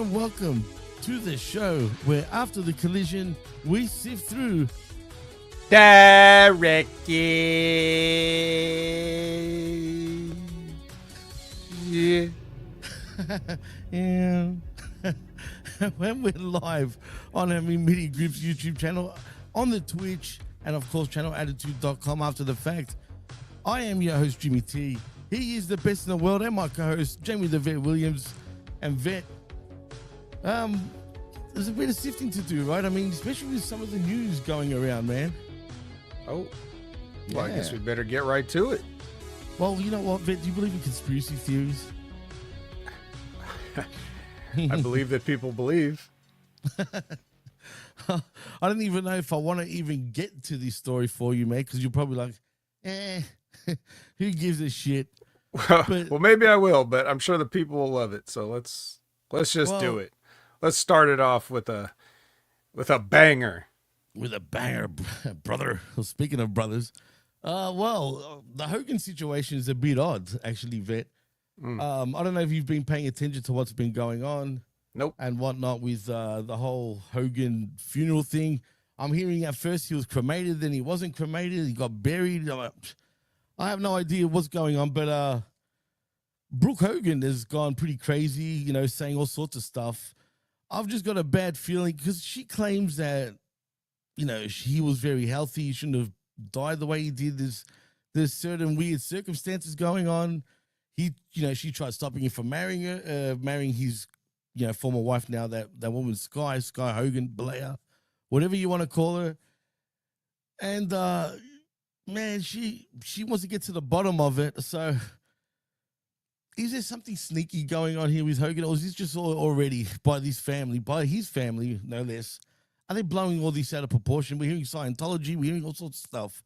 and welcome to the show where after the collision, we sift through the wreckage. Yeah. And when we're live on our Media Group's YouTube channel, on the Twitch, and of course, channelattitude.com after the fact. I am your host, Jimmy T. He is the best in the world, and my co-host, Jamie the Vet Williams. And Vet, there's a bit of sifting to do, right? I mean, especially with some of the news going around, man. Oh, well, Yeah. I guess we better get right to it. Well, you know what, Vet? Do you believe in conspiracy theories? I believe that people believe. I don't even know if I want to even get to this story for you, mate, because you're probably like, who gives a shit? Well, maybe I will, but I'm sure the people will love it. So let's just do it. Let's start it off with a banger. With a banger, brother. Well, speaking of brothers, the Hogan situation is a bit odd, actually, Vet. I don't know if you've been paying attention to what's been going on. Nope. And whatnot with the whole Hogan funeral thing. I'm hearing at first he was cremated, then he wasn't cremated, he got buried. I have no idea what's going on, but Brooke Hogan has gone pretty crazy, you know, saying all sorts of stuff. I've just got a bad feeling because she claims that, you know, he was very healthy. He shouldn't have died the way he did. There's certain weird circumstances going on. She tried stopping him from marrying his, former wife now, that woman, Sky Hogan, Blair, whatever you want to call her. And, man, she wants to get to the bottom of it. So is there something sneaky going on here with Hogan, or is this just already by his family, no less? Are they blowing all this out of proportion? We're hearing Scientology, we're hearing all sorts of stuff.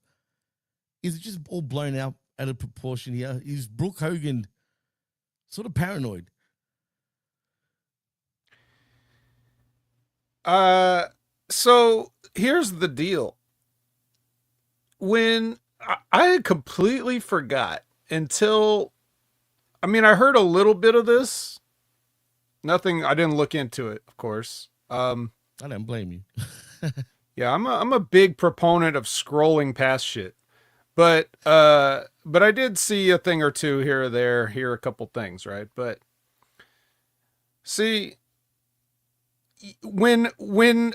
Is it just all blown out of proportion here? Is Brooke Hogan sort of paranoid? So here's the deal. When I had completely forgot until, I heard a little bit of this. Nothing, I didn't look into it, of course. I don't blame you. Yeah, I'm a big proponent of scrolling past shit. But I did see a thing or two here or there, hear a couple things, right? But see, when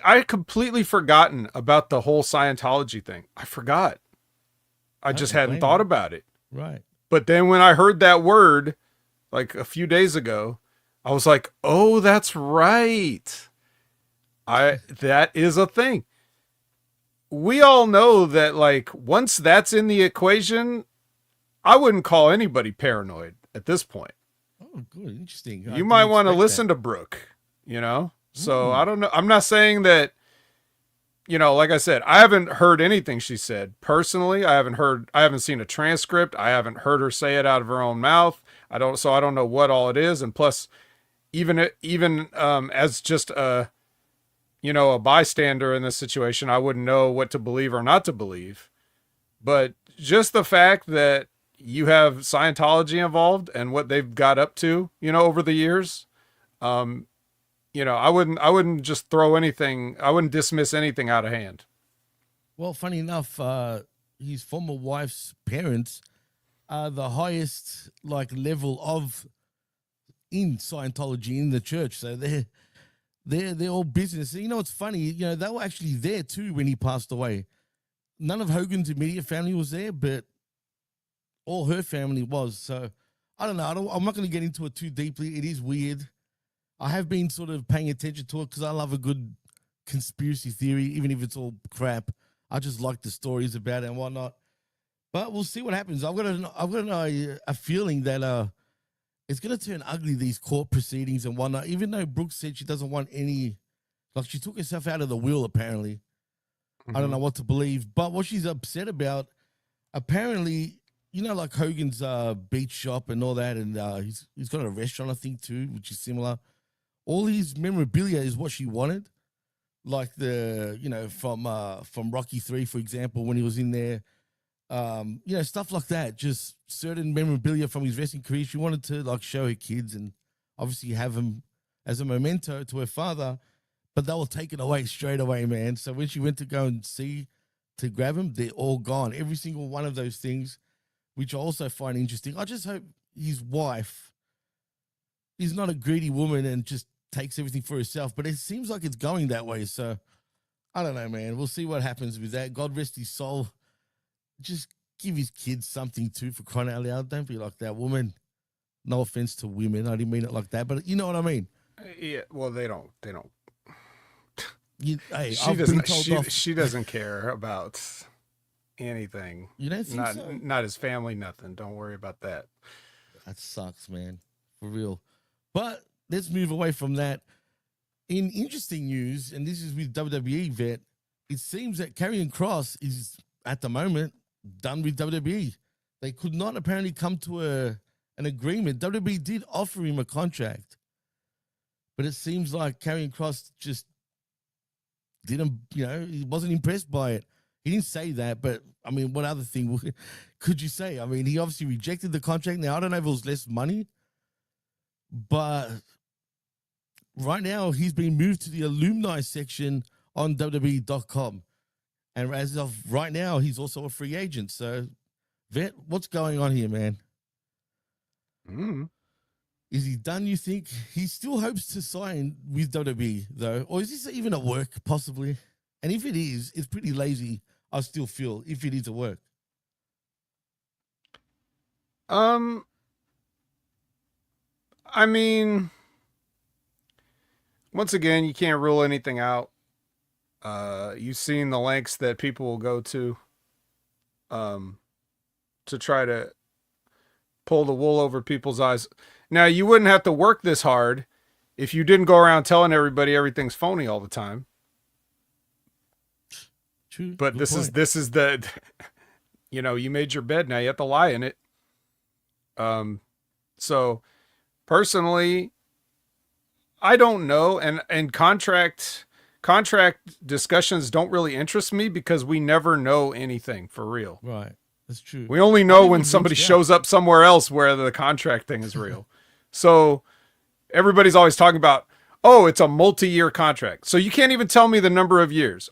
I completely forgotten about the whole Scientology thing, I forgot. I just hadn't thought about it. Right. But then when I heard that word, like a few days ago, I was like, oh, that's right. That is a thing. We all know that, like, once that's in the equation, I wouldn't call anybody paranoid at this point. Oh, good. Interesting. You might want to listen to Brooke, So I don't know. I'm not saying that, like I said, I haven't heard anything she said personally. I haven't seen a transcript. I haven't heard her say it out of her own mouth. I don't know what all it is. And plus, even as just a bystander in this situation, I wouldn't know what to believe or not to believe. But just the fact that you have Scientology involved and what they've got up to, over the years, I wouldn't just throw anything. I wouldn't dismiss anything out of hand. Well, funny enough, his former wife's parents are the highest level in Scientology in the church. So they're all business. You know, it's funny. They were actually there too when he passed away. None of Hogan's immediate family was there, but all her family was. So I don't know. I'm not going to get into it too deeply. It is weird. I have been sort of paying attention to it because I love a good conspiracy theory, even if it's all crap. I just like the stories about it and whatnot. But we'll see what happens. I've got a feeling that it's going to turn ugly, these court proceedings and whatnot, even though Brooke said she doesn't want any, she took herself out of the will, apparently. Mm-hmm. I don't know what to believe. But what she's upset about, apparently, like Hogan's beach shop and all that, and he's got a restaurant, I think, too, which is similar. All his memorabilia is what she wanted. Like from Rocky 3, for example, when he was in there. Stuff like that. Just certain memorabilia from his wrestling career. She wanted to show her kids and obviously have them as a memento to her father, but they will take it away straight away, man. So when she went to go and to grab him, they're all gone. Every single one of those things, which I also find interesting. I just hope his wife is not a greedy woman and just takes everything for herself, but it seems like it's going that way. So I don't know, man. We'll see what happens with that. God rest his soul. Just give his kids something too, for crying out loud. Don't be like that woman. No offense to women. I didn't mean it like that, but you know what I mean. Yeah, well, they don't. Hey, she doesn't care about anything. You don't think so? Not his family, nothing. Don't worry about that. That sucks, man. For real. But let's move away from that. In interesting news, and this is with WWE, Vet, it seems that Karrion Kross is, at the moment, done with WWE. They could not apparently come to an agreement. WWE did offer him a contract, but it seems like Karrion Kross just didn't, he wasn't impressed by it. He didn't say that, but I mean, what other thing could you say? I mean, he obviously rejected the contract. Now, I don't know if it was less money, but right now he's been moved to the alumni section on WWE.com. And as of right now, he's also a free agent. So, Vet, what's going on here, man? Is he done, you think? He still hopes to sign with WWE, though. Or is this even at work, possibly? And if it is, it's pretty lazy, I still feel, if it is at work. I mean, once again, you can't rule anything out. You've seen the lengths that people will go to try to pull the wool over people's eyes. Now, you wouldn't have to work this hard if you didn't go around telling everybody everything's phony all the time. True. But this is the, you made your bed, now you have to lie in it. So personally, I don't know. And contract discussions don't really interest me because we never know anything for real. Right. That's true. We only know when somebody shows up somewhere else where the contract thing is real. So everybody's always talking about, oh, it's a multi-year contract. So you can't even tell me the number of years.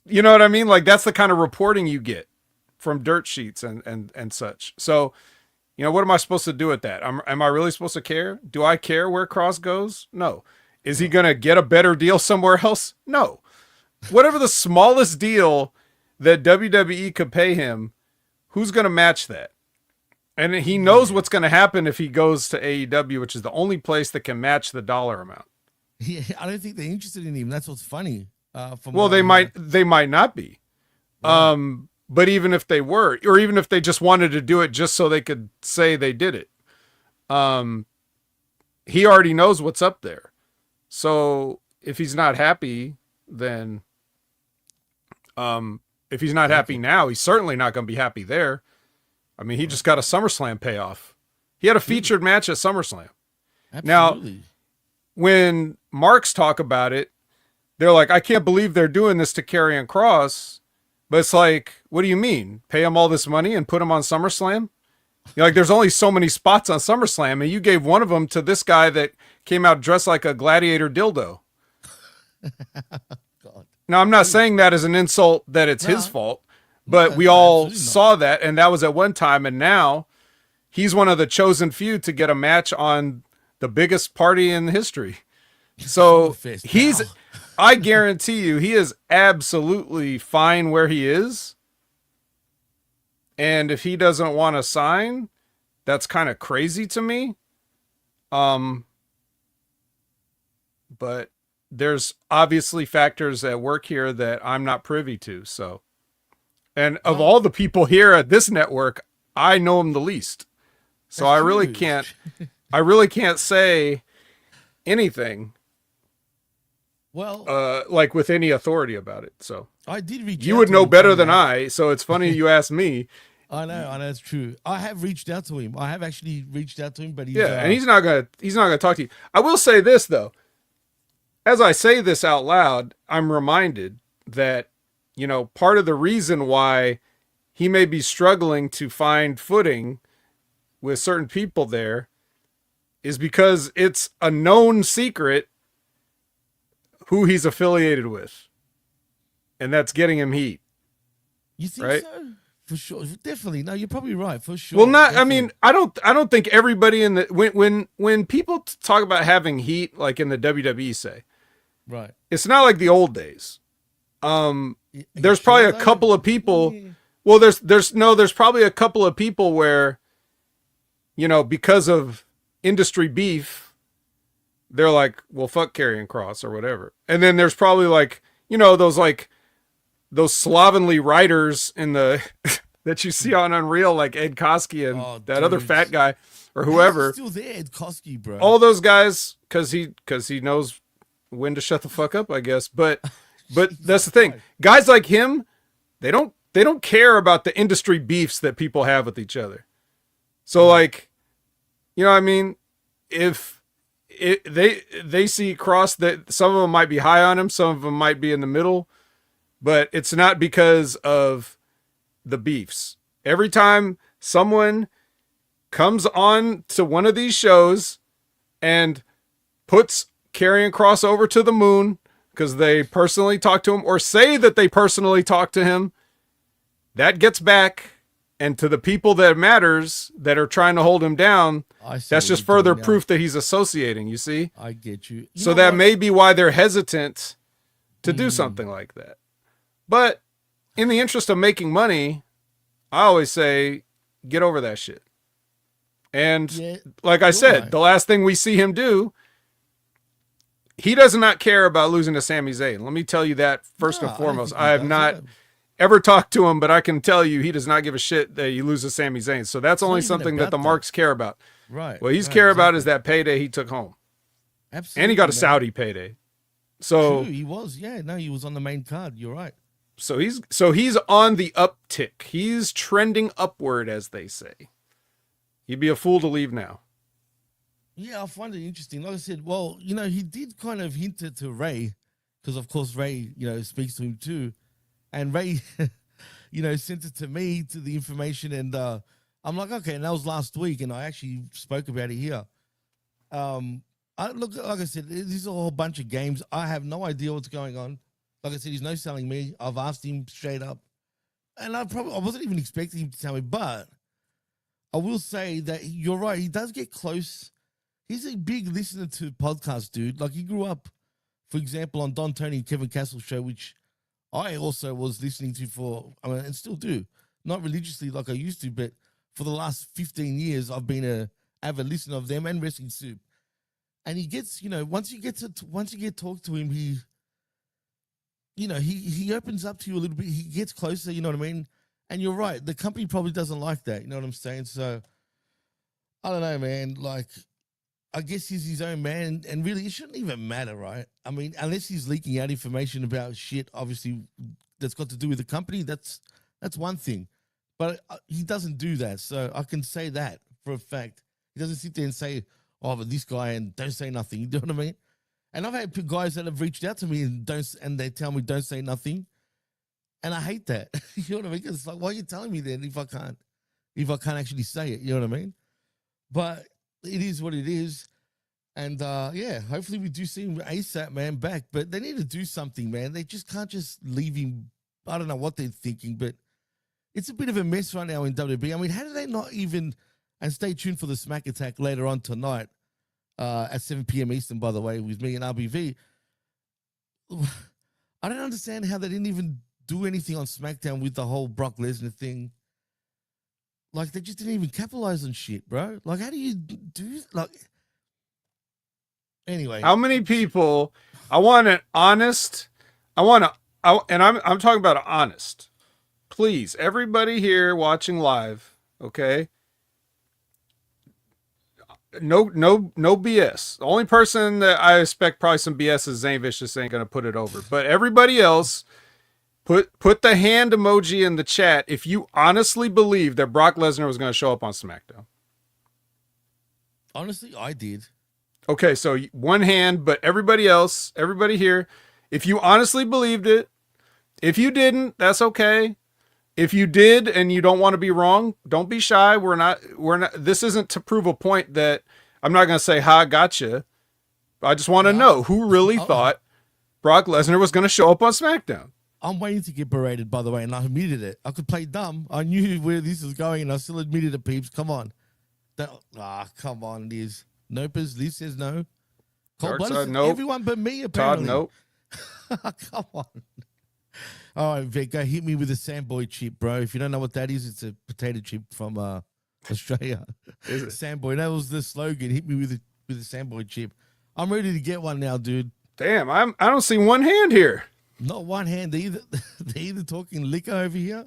You know what I mean? Like, that's the kind of reporting you get from dirt sheets and such. So, what am I supposed to do with that? Am I really supposed to care? Do I care where Cross goes? No. Is he going to get a better deal somewhere else? No. Whatever the smallest deal that WWE could pay him, who's going to match that? And he knows what's going to happen if he goes to AEW, which is the only place that can match the dollar amount. Yeah, I don't think they're interested in him. That's what's funny. They might not be. Yeah. But even if they were, or even if they just wanted to do it just so they could say they did it, he already knows what's up there. So if he's not happy, then if he's not happy now, he's certainly not going to be happy there. I mean, he just got a SummerSlam payoff. He had a featured match at SummerSlam. Absolutely. Now, when marks talk about it, they're like, I can't believe they're doing this to Karrion Kross. But it's like, what do you mean? Pay him all this money and put him on SummerSlam? You're like, there's only so many spots on SummerSlam, and you gave one of them to this guy that came out dressed like a gladiator dildo. God. Now, I'm not saying that as an insult that it's his fault, but we all saw that, and that was at one time, and now he's one of the chosen few to get a match on the biggest party in history. So I guarantee you, he is absolutely fine where he is. And if he doesn't want to sign, that's kind of crazy to me. But there's obviously factors at work here that I'm not privy to. So, and of all the people here at this network, I know him the least. So I really can't say anything. Well, like with any authority about it. So I did reach. You would know better than I. So it's funny you asked me. I know it's true. I have reached out to him. I have actually reached out to him, but and he's not gonna talk to you. I will say this though. As I say this out loud, I'm reminded that, part of the reason why he may be struggling to find footing with certain people there is because it's a known secret who he's affiliated with. And that's getting him heat. You think right? so? For sure. Definitely. No, you're probably right. For sure. Well, not. Definitely. I mean, I don't think everybody in the when people talk about having heat, like in the WWE, say, right. it's not like the old days. There's probably a couple of people. Yeah. Well, there's probably a couple of people where, because of industry beef, they're like, well, fuck Karrion Kross or whatever. And then there's probably like, those slovenly writers in the that you see on Unreal, like Ed Koskey and that other fat guy or whoever. He's still there, Ed Koskey, bro. All those guys, because he knows when to shut the fuck up, I guess. But that's the thing. Guys like him, they don't care about the industry beefs that people have with each other. So like, what I mean? If they see Cross, that some of them might be high on him, some of them might be in the middle, but it's not because of the beefs. Every time someone comes on to one of these shows and puts Karrion Kross over to the moon because they personally talk to him or say that they personally talk to him, that gets back. And to the people that matters that are trying to hold him down, that's just further proof that he's associating, you see? I get you. So that may be why they're hesitant to do something like that. But in the interest of making money, I always say, get over that shit. And like I said, the last thing we see him do, he does not care about losing to Sami Zayn. Let me tell you that first and foremost. I have not ever talked to him, but I can tell you he does not give a shit that he loses Sami Zayn. So that's only something that the marks care about. Right. What he's care about is that payday he took home. Absolutely. And he got a Saudi payday. So true, he was. Yeah, no, he was on the main card. You're right. So he's on the uptick. He's trending upward, as they say. He'd be a fool to leave now. Yeah, I find it interesting. Like I said, well, he did kind of hint it to Ray, because of course Ray, speaks to him too. And Ray, sent it to me, to the information, and I'm like, okay, and that was last week, and I actually spoke about it here. Like I said, this is a whole bunch of games. I have no idea what's going on. Like I said, he's no selling me. I've asked him straight up, and I wasn't even expecting him to tell me, but I will say that you're right. He does get close. He's a big listener to podcasts, dude. Like, he grew up, for example, on Don Tony and Kevin Castle's show, which I also was listening to and still do. Not religiously like I used to, but for the last 15 years, I've been an avid listener of them and Wrestling Soup. And he gets, once you get talk to him, he opens up to you a little bit. He gets closer, you know what I mean? And you're right. The company probably doesn't like that. You know what I'm saying? So, I don't know, man. Like, I guess he's his own man, and really, it shouldn't even matter, right? I mean, unless he's leaking out information about shit, obviously, that's got to do with the company, that's one thing. But he doesn't do that, so I can say that for a fact. He doesn't sit there and say, oh, but this guy, and don't say nothing. You know what I mean? And I've had guys that have reached out to me and they tell me don't say nothing, and I hate that. You know what I mean? Because it's like, why are you telling me then if I can't actually say it? You know what I mean? But it is what it is. And, hopefully we do see him ASAP, man, back. But they need to do something, man. They just can't just leave him. I don't know what they're thinking, but it's a bit of a mess right now in WWE. I mean, how do they not even... And stay tuned for the Smack Attack later on tonight at 7 p.m. Eastern, by the way, with me and RBV. I don't understand how they didn't even do anything on SmackDown with the whole Brock Lesnar thing. Like, they just didn't even capitalize on shit, bro. Like, how do you do... Like... Anyway, how many people? I want an honest. I'm talking about honest. Please, everybody here watching live, okay? No BS. The only person that I expect probably some BS is Zane Vicious ain't gonna put it over. But everybody else, put the hand emoji in the chat if you honestly believe that Brock Lesnar was gonna show up on SmackDown. Honestly, I did. Okay, so one hand, but everybody else, everybody here, if you honestly believed it, if you didn't, that's okay. If you did and you don't want to be wrong, don't be shy. We're not, this isn't to prove a point that I'm not going to say, ha, gotcha. I just want to know who really thought Brock Lesnar was going to show up on SmackDown. I'm waiting to get berated, by the way, and I admitted it. I could play dumb. I knew where this was going, and I still admitted it, peeps. Come on. Come on, Liz. Nopers, Liz says no. Cold-blooded, nope. Everyone but me, apparently. Todd, nope. Come on. All right, Vic, go hit me with a Samboy chip, bro. If you don't know what that is, it's a potato chip from Australia. Is it? Samboy. That was the slogan. Hit me with a Samboy chip. I'm ready to get one now, dude. Damn, I don't see one hand here. Not one hand. They're either talking liquor over here,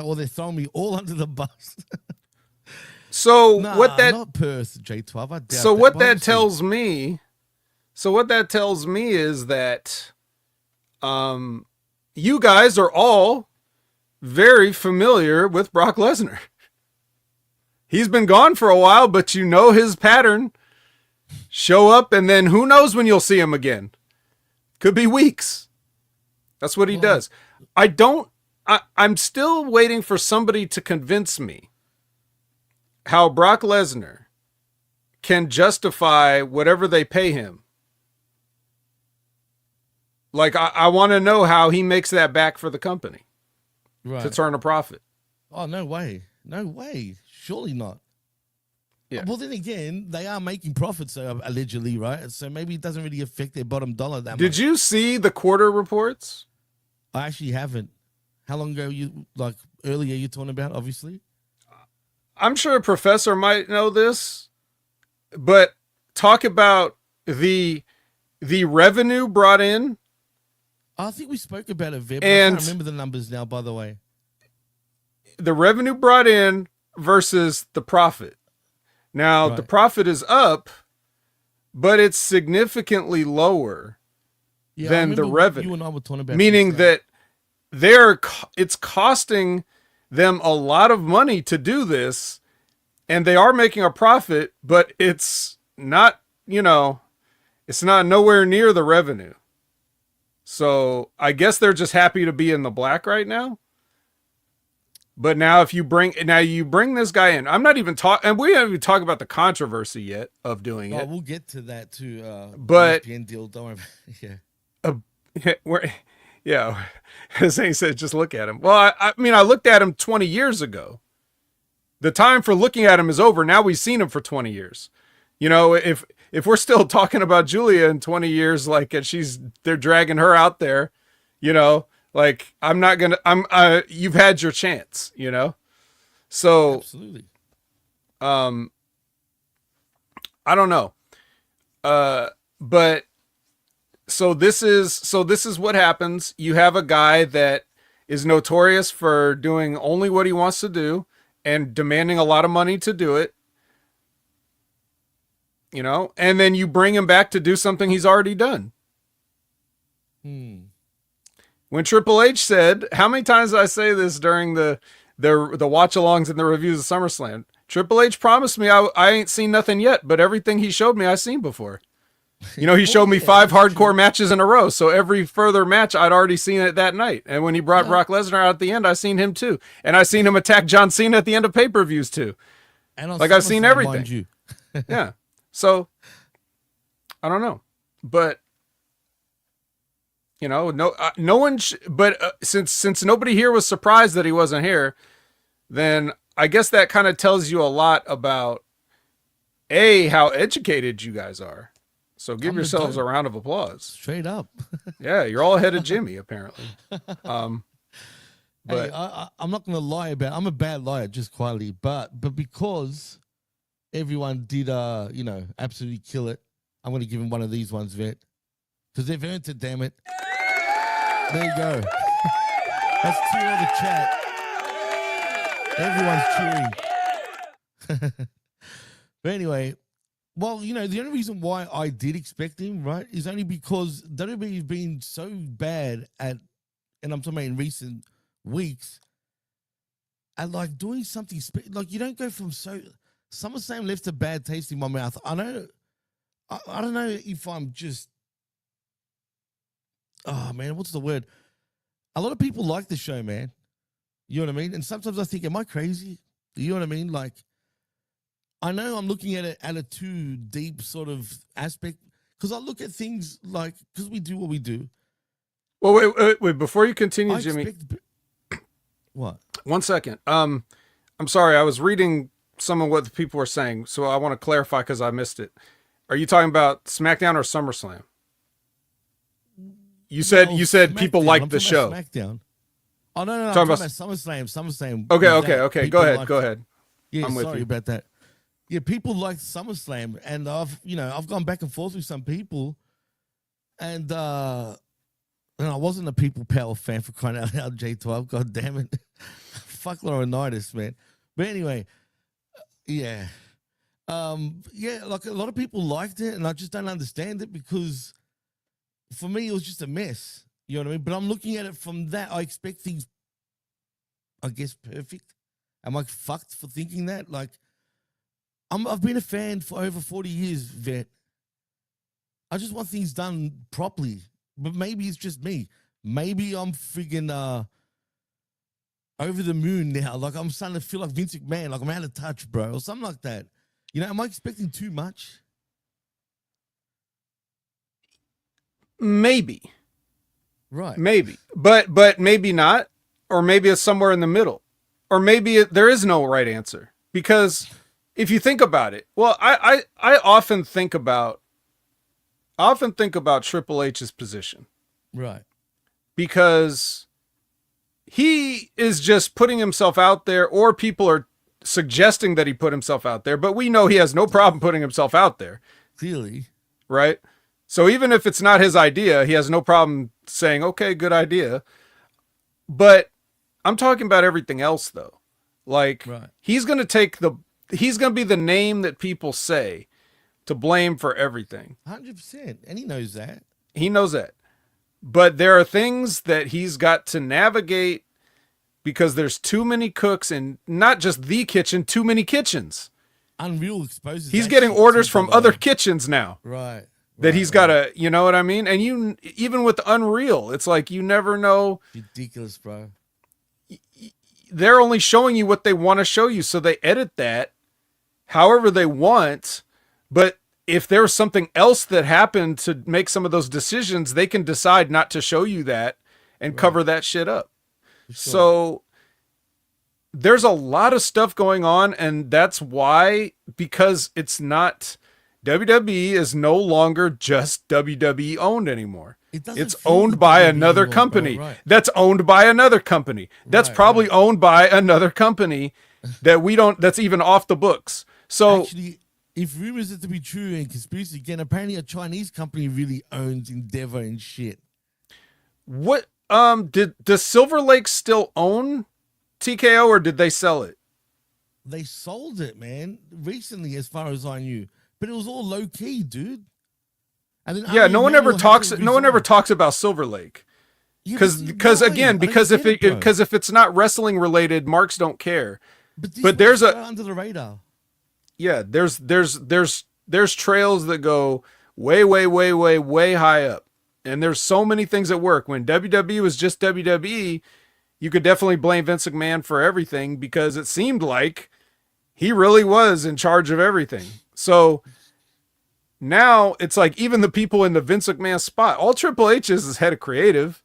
or they're throwing me all under the bus. So what that not Perth J12. I doubt so what that tells me. So what that tells me is that, you guys are all very familiar with Brock Lesnar. He's been gone for a while, but you know his pattern. Show up, and then who knows when you'll see him again. Could be weeks. That's what he does. I'm still waiting for somebody to convince me how Brock Lesnar can justify whatever they pay him. Like, I want to know how he makes that back for the company to turn a profit. Oh, no way. No way. Surely not. Yeah. Well, then again, they are making profits, allegedly, right? So maybe it doesn't really affect their bottom dollar that much. Did you see the quarter reports? I actually haven't. How long ago earlier you talking about, obviously? I'm sure a professor might know this, but talk about the revenue brought in. I think we spoke about it, Veb. And I can't remember the numbers now, by the way. The revenue brought in versus the profit. Now, the profit is up, but it's significantly lower than the revenue. You and I were talking about meaning that it's costing them a lot of money to do this, and they are making a profit, but it's not, it's not nowhere near the revenue. So I guess they're just happy to be in the black right now. But now you bring this guy in. I'm not even talking, and we haven't even talked about the controversy yet of doing it. We'll get to that too. But ESPN deal, don't worry about it. Yeah. Zane said, just look at him. Well, I mean, I looked at him 20 years ago. The time for looking at him is over. Now we've seen him for 20 years. If we're still talking about Julia in 20 years, like, and they're dragging her out there, like, you've had your chance, So absolutely. I don't know. But so this is what happens. You have a guy that is notorious for doing only what he wants to do and demanding a lot of money to do it. And then you bring him back to do something he's already done. When Triple H said, how many times did I say this during the watch-alongs and the reviews of SummerSlam? Triple H promised me I ain't seen nothing yet, but everything he showed me, I've seen before. He showed me 5 hardcore matches in a row, so every further match I'd already seen it that night. And when he brought Brock Lesnar out at the end, I seen him too. And I seen him attack John Cena at the end of pay-per-views too. And like, I've seen everything. Yeah. So, I don't know. But, no one, since nobody here was surprised that he wasn't here, then I guess that kind of tells you a lot about, how educated you guys are. So give yourselves a round of applause. Straight up. Yeah, you're all ahead of Jimmy, apparently. But hey, I'm not going to lie about it. I'm a bad liar, just quietly. But because everyone did, absolutely kill it, I'm going to give him one of these ones, Vet. Because they've earned it, damn it. There you go. That's 2 on the chat. Everyone's cheering. But anyway, well, the only reason why I did expect him, right, is only because WWE's been so bad and I'm talking about in recent weeks, at like doing something, like you don't go from SummerSlam left a bad taste in my mouth. I don't know if I'm just, oh man, what's the word? A lot of people like the show, man. You know what I mean? And sometimes I think, am I crazy? You know what I mean? Like, I know I'm looking at it at a too deep sort of aspect because I look at things like because we do what we do. Well, wait. Before you continue, Jimmy. What? 1 second. I'm sorry. I was reading some of what the people were saying, so I want to clarify because I missed it. Are you talking about SmackDown or SummerSlam? You said people liked the show. SmackDown. Oh no, I'm talking about SummerSlam. SummerSlam. Okay. Go ahead. Yeah, I'm with sorry you. about that. Yeah, people liked SummerSlam, and I've gone back and forth with some people, and I wasn't a people power fan for crying out loud. J12, god damn it, fuck Laurinaitis, man. But anyway, yeah, like a lot of people liked it, and I just don't understand it because for me it was just a mess. You know what I mean? But I'm looking at it from that. I expect things, I guess, perfect. Am I fucked for thinking that? Like, I've been a fan for over 40 years, Vet. I just want things done properly. But maybe it's just me. Maybe I'm friggin' over the moon now. Like, I'm starting to feel like Vince McMahon. Like, I'm out of touch, bro. Or something like that. You know, am I expecting too much? Maybe. Right. Maybe. But maybe not. Or maybe it's somewhere in the middle. Or maybe there is no right answer. Because if you think about it, well, I often think about Triple H's position. Right. Because he is just putting himself out there, or people are suggesting that he put himself out there, but we know he has no problem putting himself out there. Clearly. Right? So even if it's not his idea, he has no problem saying, okay, good idea. But I'm talking about everything else, though. Like, right. He's going to be the name that people say to blame for everything. 100%. And he knows that. He knows that. But there are things that he's got to navigate because there's too many cooks, and not just the kitchen, too many kitchens. Unreal exposes. He's getting orders from other kitchens now. Right. That he's got to, you know what I mean? And even with Unreal, it's like you never know. Ridiculous, bro. They're only showing you what they want to show you, so they edit that however they want. But if there's something else that happened to make some of those decisions, they can decide not to show you that and cover that shit up. Sure. So there's a lot of stuff going on, and that's why, because it's not, WWE is no longer just WWE owned anymore. It's owned by another company. Right. That's owned by another company. That's probably owned by another company that's even off the books. So actually, if rumors are to be true and conspiracy again, apparently a Chinese company really owns Endeavor and shit. What does Silver Lake still own TKO, or did they sell it? They sold it, man, recently, as far as I knew. But it was all low key, dude. And then no one ever talks about Silver Lake. Because if it's not wrestling related, marks don't care. But there's under the radar. Yeah, there's trails that go way high up. And there's so many things at work. When WWE was just WWE, you could definitely blame Vince McMahon for everything because it seemed like he really was in charge of everything. So now it's like even the people in the Vince McMahon spot, all Triple H is head of creative.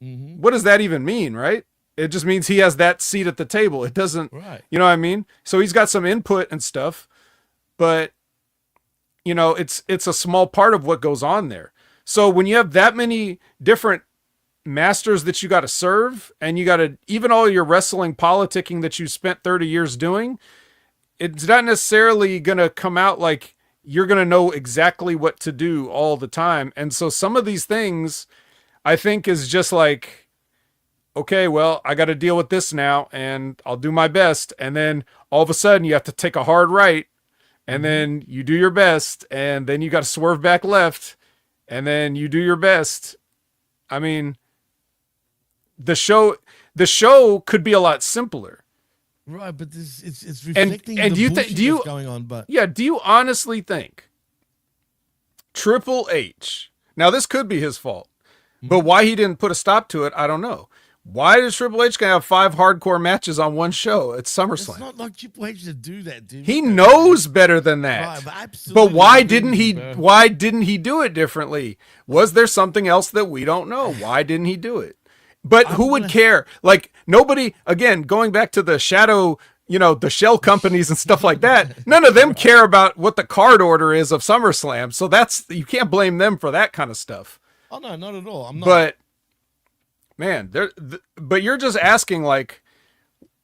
Mm-hmm. What does that even mean, right? It just means he has that seat at the table. It doesn't, you know what I mean? So he's got some input and stuff, but you know, it's a small part of what goes on there. So when you have that many different masters that you got to serve, and you got to, even all your wrestling politicking that you spent 30 years doing, it's not necessarily going to come out like you're going to know exactly what to do all the time. And so some of these things I think is just like, okay, well, I got to deal with this now and I'll do my best. And then all of a sudden you have to take a hard right, and then you do your best, and then you got to swerve back left, and then you do your best. I mean, the show could be a lot simpler. Right, but it's reflecting and the bullshit that's going on. But yeah, do you honestly think Triple H, now this could be his fault, but why he didn't put a stop to it, I don't know. Why does Triple H gonna have 5 hardcore matches on one show at SummerSlam? It's not like Triple H to do that, dude. He knows better than that. Right, but absolutely. But why didn't he? Why didn't he do it differently? Was there something else that we don't know? Why didn't he do it? But who would care? Like, nobody. Again, going back to the shadow, the shell companies and stuff like that. None of them care about what the card order is of SummerSlam. So you can't blame them for that kind of stuff. Oh no, not at all. I'm not. But man, but you're just asking, like,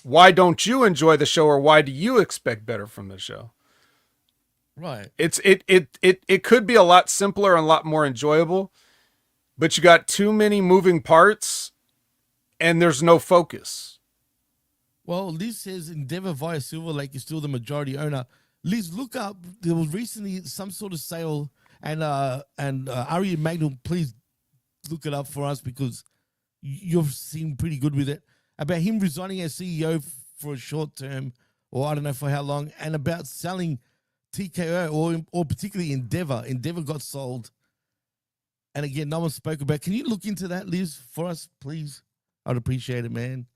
why don't you enjoy the show, or why do you expect better from the show? Right. It could be a lot simpler and a lot more enjoyable, but you got too many moving parts and there's no focus. Well, Liz says Endeavor via Silver Lake is still the majority owner. Liz, look up. There was recently some sort of sale, and Ari and Magnum, please look it up for us, because you've seemed pretty good with it, about him resigning as CEO for a short term, or I don't know for how long, and about selling TKO, or particularly Endeavor. Endeavor got sold. And again, no one spoke about. Can you look into that, Liz, for us, please? I'd appreciate it, man.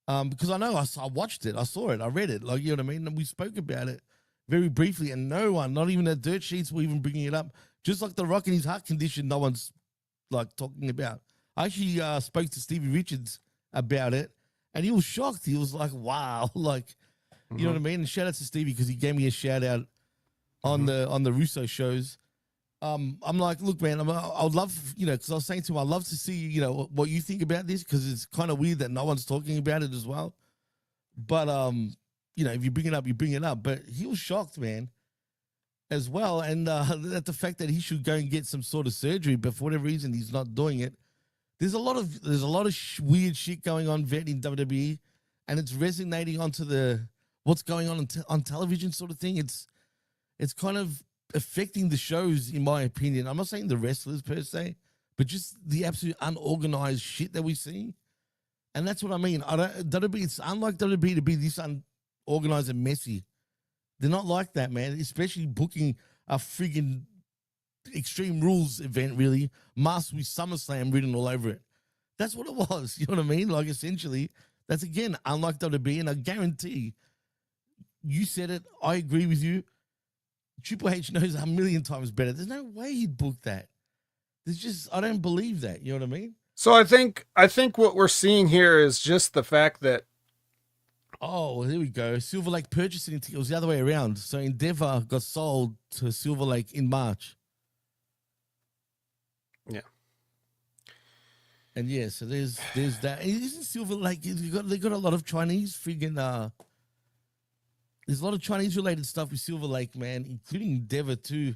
Because I know I watched it, I saw it, I read it, like, you know what I mean? And we spoke about it very briefly, and no one, not even the dirt sheets, were even bringing it up. Just like The Rock and his heart condition, no one's like talking about. I actually spoke to Stevie Richards about it, and he was shocked. He was like, wow, like, you know what I mean? And shout out to Stevie, because he gave me a shout out on the Russo shows. I'm like, look, man, I would love, because I was saying to him, I'd love to see, what you think about this, because it's kind of weird that no one's talking about it as well. But, if you bring it up, you bring it up. But he was shocked, man, as well. And at the fact that he should go and get some sort of surgery, but for whatever reason, he's not doing it. There's a lot of weird shit going on, Vet, in WWE, and it's resonating onto what's going on television sort of thing. It's kind of affecting the shows, in my opinion. I'm not saying the wrestlers per se, but just the absolute unorganized shit that we see. And that's what I mean. It's unlike WWE to be this unorganized and messy. They're not like that, man. Especially booking a friggin' Extreme Rules event, really, masked with SummerSlam written all over it. That's what it was. You know what I mean? Like, essentially, that's, again, unlike WWE. And I guarantee, you said it, I agree with you, Triple H knows 1,000,000 times better. There's no way he'd book that. I don't believe that. You know what I mean? So I think what we're seeing here is just the fact that, oh, here we go. Silver Lake purchasing, it was the other way around. So Endeavor got sold to Silver Lake in March. Yeah. And yeah, so there's that. Isn't Silver Lake, they got a lot of Chinese friggin' there's a lot of Chinese-related stuff with Silver Lake, man, including Endeavor, too.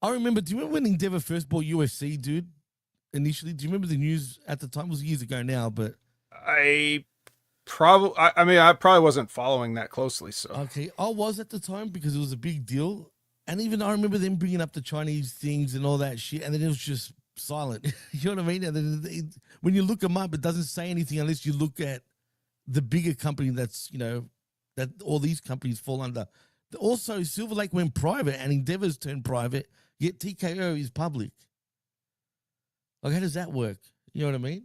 Do you remember when Endeavor first bought UFC, dude, initially? Do you remember the news at the time? It was years ago now, but... I probably wasn't following that closely, so... Okay, I was at the time, because it was a big deal. And even I remember them bringing up the Chinese things and all that shit, and then it was just silent. You know what I mean? And then when you look them up, it doesn't say anything unless you look at the bigger company that's, that all these companies fall under. Also, Silver Lake went private and Endeavor's turned private, yet TKO is public. Like, how does that work? You know what I mean?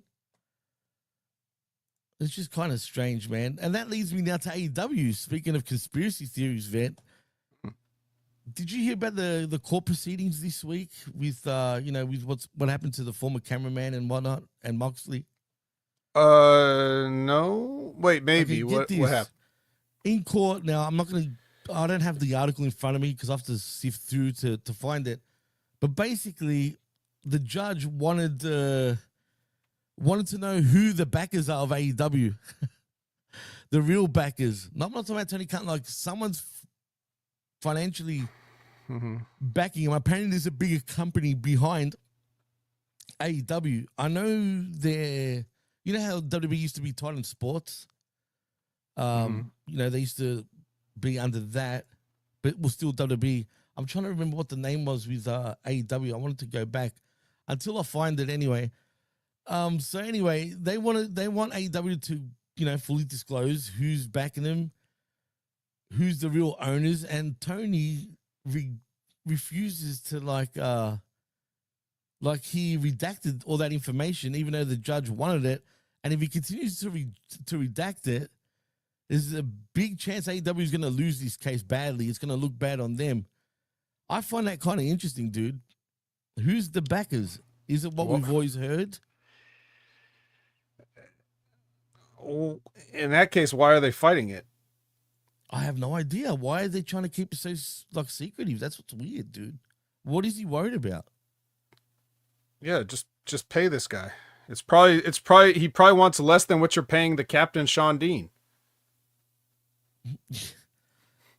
It's just kind of strange, man. And that leads me now to AEW. Speaking of conspiracy theories, Vet, did you hear about the court proceedings this week with with what happened to the former cameraman and whatnot, and Moxley? No. Wait, maybe. Okay, what happened? In court, now I don't have the article in front of me because I have to sift through to find it. But basically, the judge wanted to know who the backers are of AEW. The real backers. No, I'm not talking about Tony Khan, like someone's financially backing him. Apparently, there's a bigger company behind AEW. I know you know how WWE used to be Titan Sports? They used to be under that, but it was still WWE. I'm trying to remember what the name was with AEW. I wanted to go back until I find it anyway. So anyway, they want AEW to, fully disclose who's backing them, who's the real owners, and Tony refuses to he redacted all that information, even though the judge wanted it. And if he continues to redact it, there's a big chance AEW is going to lose this case badly. It's going to look bad on them. I find that kind of interesting, dude. Who's the backers? Is it what we've always heard? In that case, why are they fighting it? I have no idea. Why are they trying to keep it so like secretive? That's what's weird, dude. What is he worried about? Yeah, just pay this guy. It's probably he probably wants less than what you're paying the captain Sean Dean.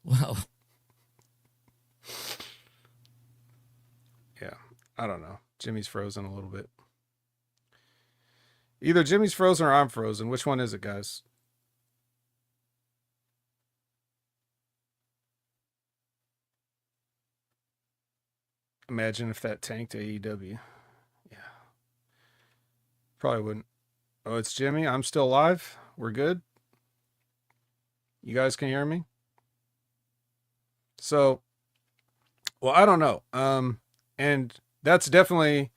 Well, yeah, I don't know. Jimmy's frozen a little bit. Either Jimmy's frozen or I'm frozen. Which one is it, guys? Imagine if that tanked AEW. Yeah. Probably wouldn't. Oh, it's Jimmy. I'm still alive. We're good. You guys can hear me? So, well, I don't know. And that's definitely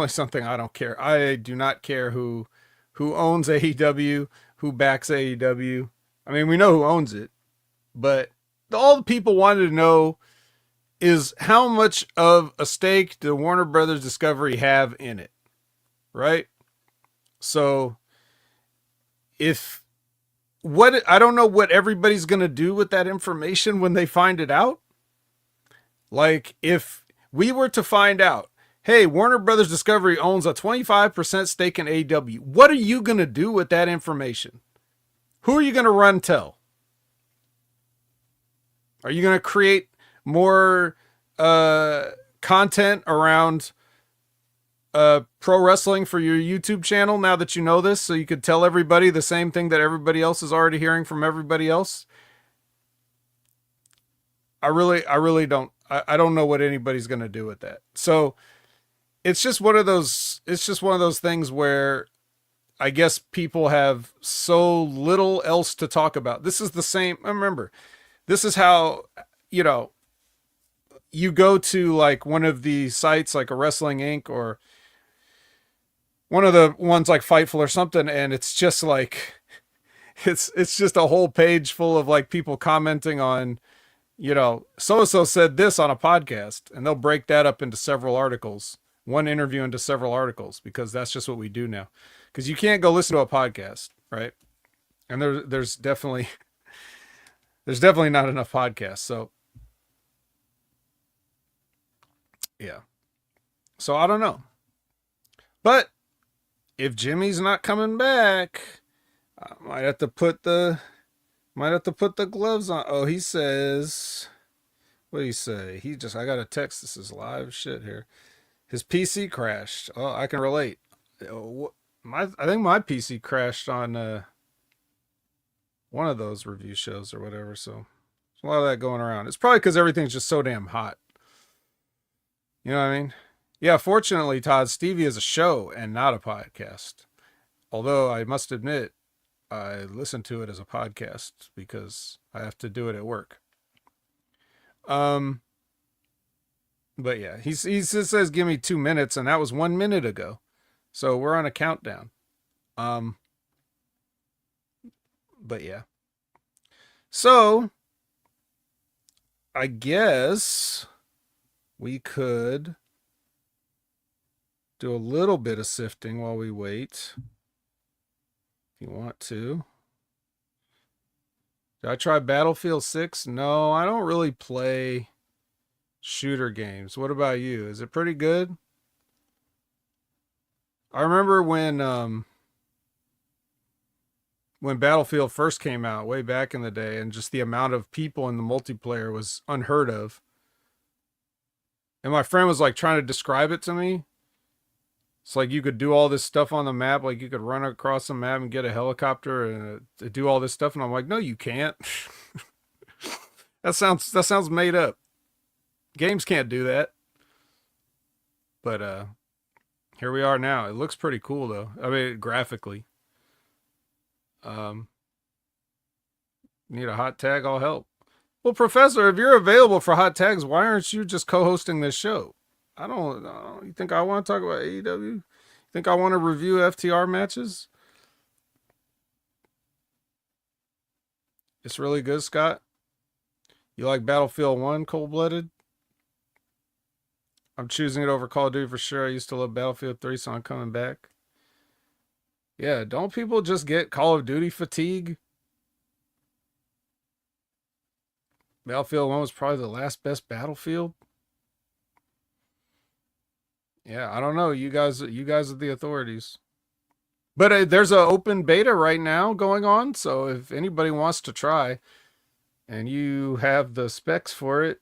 something I don't care. I do not care who owns AEW, who backs AEW. I mean, we know who owns it, but all the people wanted to know is how much of a stake do Warner Brothers Discovery have in it, right? So I don't know what everybody's going to do with that information when they find it out. Like if we were to find out, hey, Warner Brothers Discovery owns a 25% stake in AEW, what are you going to do with that information? Who are you going to run tell? Are you going to create more content around pro wrestling for your YouTube channel now that you know this, so you could tell everybody the same thing that everybody else is already hearing from everybody else? I really don't. I don't know what anybody's going to do with that. So it's just one of those things where I guess people have so little else to talk about. This is the same. Remember, this is how, you go to like one of the sites like a Wrestling Inc. or one of the ones like Fightful or something, and it's just like it's just a whole page full of like people commenting on, so-and-so said this on a podcast, and they'll break that up into several articles, one interview into several articles, because that's just what we do now. Because you can't go listen to a podcast, right? And there's definitely not enough podcasts. So yeah. So I don't know. But if Jimmy's not coming back, I might have to put the gloves on. Oh, he says, what did he say? I got a text. This is live shit here. His PC crashed. Oh, I can relate. I think my PC crashed on one of those review shows or whatever. So there's a lot of that going around. It's probably because everything's just so damn hot. You know what I mean? Yeah, fortunately, Todd, Stevie is a show and not a podcast. Although I must admit, I listen to it as a podcast because I have to do it at work. But yeah, he just says, give me 2 minutes, and that was 1 minute ago. So we're on a countdown. But yeah. So I guess we could do a little bit of sifting while we wait. If you want to. Did I try Battlefield 6? No, I don't really play shooter games. What about you? Is it pretty good? I remember when Battlefield first came out way back in the day, and just the amount of people in the multiplayer was unheard of. And my friend was like trying to describe it to me. It's like you could do all this stuff on the map. Like you could run across the map and get a helicopter and do all this stuff. And I'm like, no, you can't. That sounds made up. Games can't do that. But here we are now. It looks pretty cool though. I mean, graphically. Need a hot tag? I'll help. Well, Professor, if you're available for hot tags, why aren't you just co-hosting this show? You think I want to talk about AEW? You think I want to review FTR matches? It's really good, Scott. You like Battlefield 1 cold-blooded? I'm choosing it over Call of Duty for sure. I used to love Battlefield 3, so I'm coming back. Yeah, don't people just get Call of Duty fatigue? Battlefield 1 was probably the last best Battlefield. Yeah, I don't know. You guys are the authorities. But there's an open beta right now going on, so if anybody wants to try and you have the specs for it,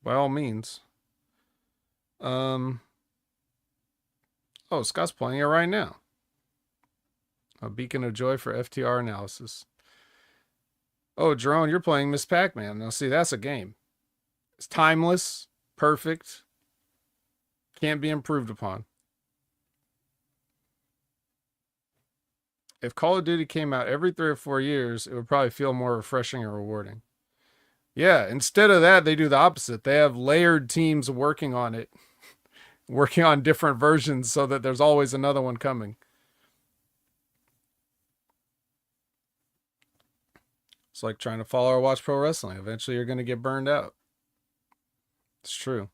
by all means. Oh, Scott's playing it right now. A beacon of joy for FTR analysis. Oh, Drone, you're playing Miss Pac-Man. Now, see, that's a game. It's timeless, perfect, can't be improved upon. If Call of Duty came out every 3 or 4 years, it would probably feel more refreshing and rewarding. Yeah, instead of that, they do the opposite. They have layered teams working on it, working on different versions so that there's always another one coming. It's like trying to follow or watch pro wrestling. Eventually, you're going to get burned out. It's true.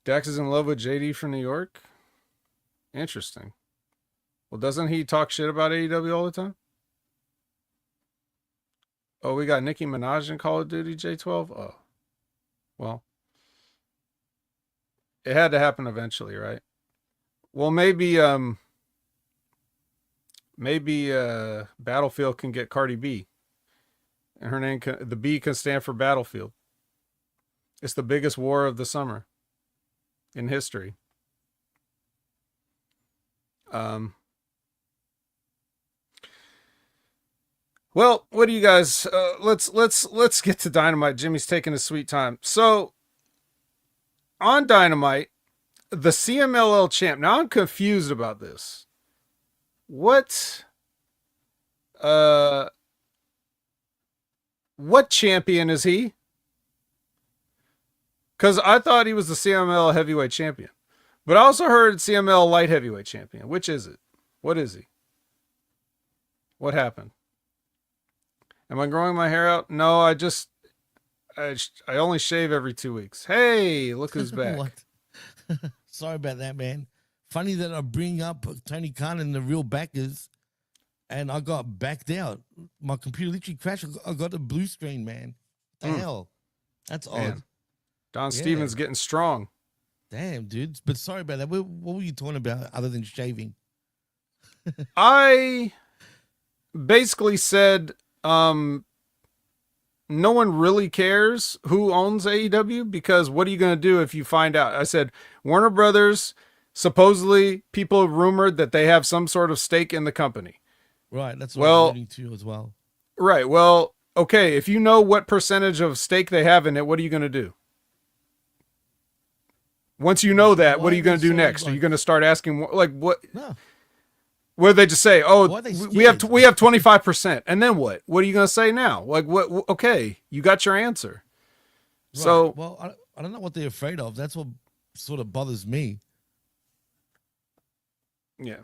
Dax is in love with JD from New York? Interesting. Well, doesn't he talk shit about AEW all the time? Oh, we got Nicki Minaj in Call of Duty J12? Oh. Well. It had to happen eventually, right? Well, maybe Battlefield can get Cardi B. And her name, the B can stand for Battlefield. It's the biggest war of the summer in history. Well, what do you guys? Let's get to Dynamite. Jimmy's taking his sweet time. So on Dynamite, the CMLL champ. Now I'm confused about this. What champion is he? Because I thought he was the CMLL heavyweight champion, but I also heard CMLL light heavyweight champion. Which is it? What is he? What happened? Am I growing my hair out? No, I only shave every 2 weeks. Hey, look who's back. Sorry about that, man. Funny that I bring up Tony Khan and the real backers, and I got backed out. My computer literally crashed. I got a blue screen, man. What the hell? That's odd. Don Stevens getting strong. Damn, dude. But sorry about that. What were you talking about other than shaving? I basically said no one really cares who owns AEW because what are you going to do if you find out? I said Warner Brothers, supposedly people rumored that they have some sort of stake in the company. Right. That's what I'm alluding to as well. Right. Well, okay. If you know what percentage of stake they have in it, what are you going to do? Once you know that, what are you going to do next? Are you going to start asking what? No. Where they just say, "Oh, we have 25%," and then what? What are you going to say now? Like what? Okay, you got your answer. Right. So, well, I don't know what they're afraid of. That's what sort of bothers me. Yeah,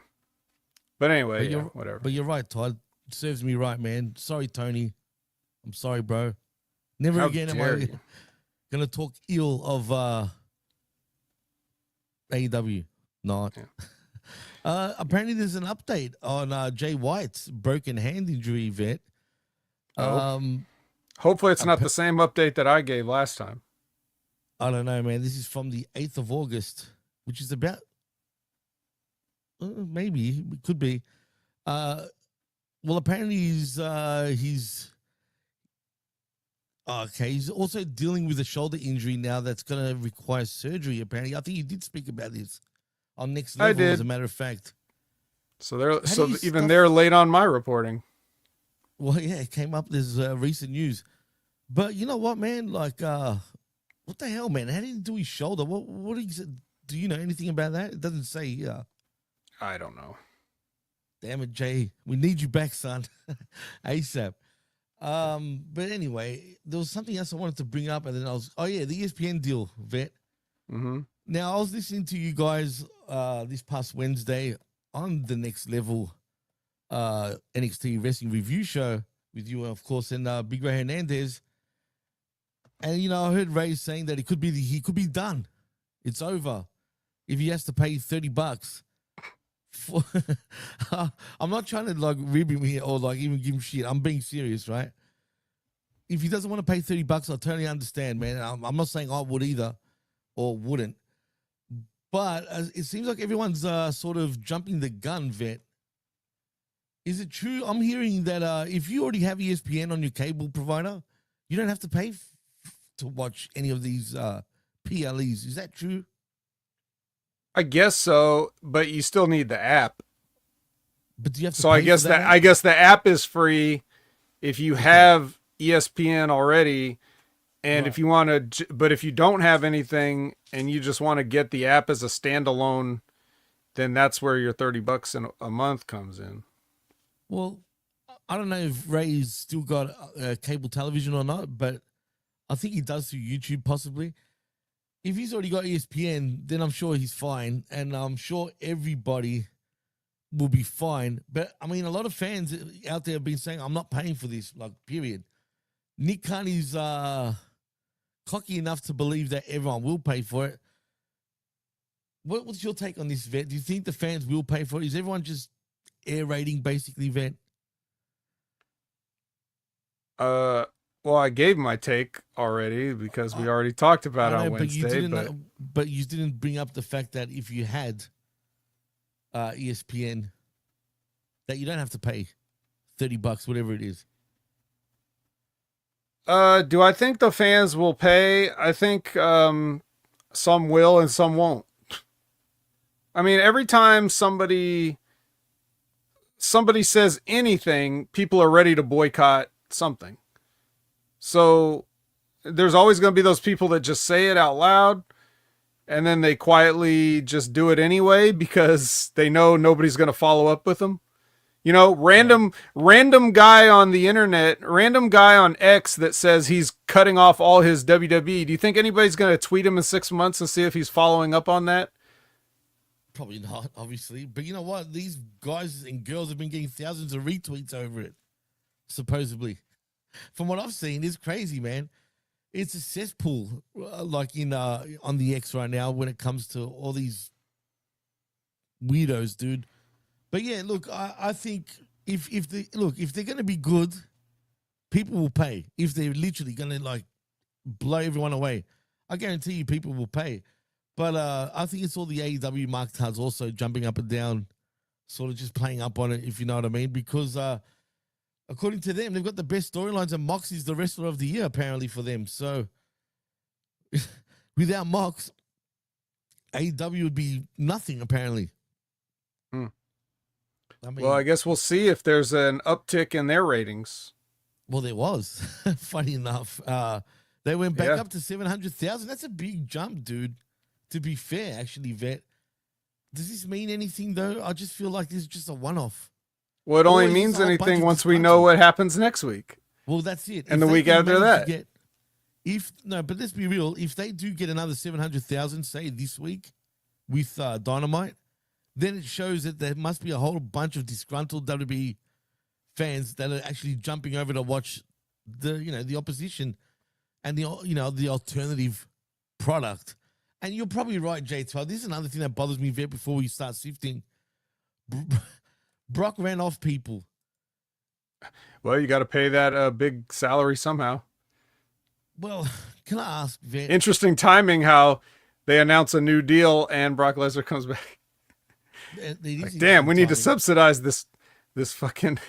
but anyway, whatever. But you're right, Todd. It serves me right, man. Sorry, Tony. I'm sorry, bro. Never again am I gonna talk ill of AEW. Not. Yeah. Apparently, there's an update on Jay White's broken hand injury event. Hopefully, it's not the same update that I gave last time. I don't know, man. This is from the 8th of August, which is about maybe it could be. Well, apparently he's okay. He's also dealing with a shoulder injury now that's going to require surgery. Apparently, I think you did speak about this on Next Level, as a matter of fact. So they're late on my reporting. Well, yeah, it came up. There's recent news, but you know what, man? Like, what the hell, man? How did he do his shoulder? What do you know anything about that? It doesn't say. I don't know. Damn it, Jay. We need you back, son. ASAP. But anyway, there was something else I wanted to bring up, and then the ESPN deal, Vet. Mm-hmm. Now, I was listening to you guys this past Wednesday on the Next Level NXT Wrestling Review Show with you, of course, and Big Ray Hernandez. And I heard Ray saying that he could be done. It's over if he has to pay $30. I'm not trying to like rib him here or like even give him shit. I'm being serious, right? If he doesn't want to pay $30, I totally understand, man. I'm not saying I would either or wouldn't. But it seems like everyone's sort of jumping the gun, Vet. Is it true? I'm hearing that if you already have ESPN on your cable provider, you don't have to pay to watch any of these PLEs. Is that true? I guess so, but you still need the app. But do you have to So pay I guess for that? I guess the app is free if you have ESPN already, and Right. if you want to, but if you don't have anything and you just want to get the app as a standalone, then that's where your $30 a month comes in. Well, I don't know if Ray's still got cable television or not, but I think he does through YouTube possibly. If he's already got ESPN, then I'm sure he's fine, and I'm sure everybody will be fine. But I mean, a lot of fans out there have been saying, "I'm not paying for this." Like, period. Nick Carney's cocky enough to believe that everyone will pay for it. What's your take on this, Vet? Do you think the fans will pay for it? Is everyone just air raiding, basically, Vet? Well, I gave my take already because we already talked about it on Wednesday. But you didn't bring up the fact that if you had ESPN, that you don't have to pay $30, whatever it is. Do I think the fans will pay? I think some will and some won't. I mean, every time somebody says anything, people are ready to boycott something. So there's always going to be those people that just say it out loud and then they quietly just do it anyway because they know nobody's going to follow up with them. Random guy on the internet, random guy on X that says he's cutting off all his WWE. Do you think anybody's going to tweet him in 6 months and see if he's following up on that? Probably not, obviously. But you know what? These guys and girls have been getting thousands of retweets over it, supposedly. From what I've seen, it's crazy, man. It's a cesspool, like on the X right now when it comes to all these weirdos, dude. But yeah, look, I think if they're gonna be good, people will pay. If they're literally gonna like blow everyone away, I guarantee you people will pay. But I think it's all the AEW marketeers also jumping up and down, sort of just playing up on it, if you know what I mean, because according to them, they've got the best storylines, and Mox is the wrestler of the year, apparently, for them. So, without Mox, AEW would be nothing, apparently. I mean, well, I guess we'll see if there's an uptick in their ratings. Well, there was. Funny enough. They went back up to 700,000. That's a big jump, dude. To be fair, actually, Vet. Does this mean anything, though? I just feel like this is just a one-off. Well, it only means anything once we know what happens next week. Well, that's it. And the week after that. But let's be real. If they do get another 700,000, say this week with Dynamite, then it shows that there must be a whole bunch of disgruntled WWE fans that are actually jumping over to watch the opposition and the alternative product. And you're probably right, J12. This is another thing that bothers me very before we start sifting. Brock ran off people. Well, you got to pay that big salary somehow. Well, can I ask, Vet? Interesting timing how they announce a new deal and Brock Lesnar comes back. Like, damn, we need to subsidize this fucking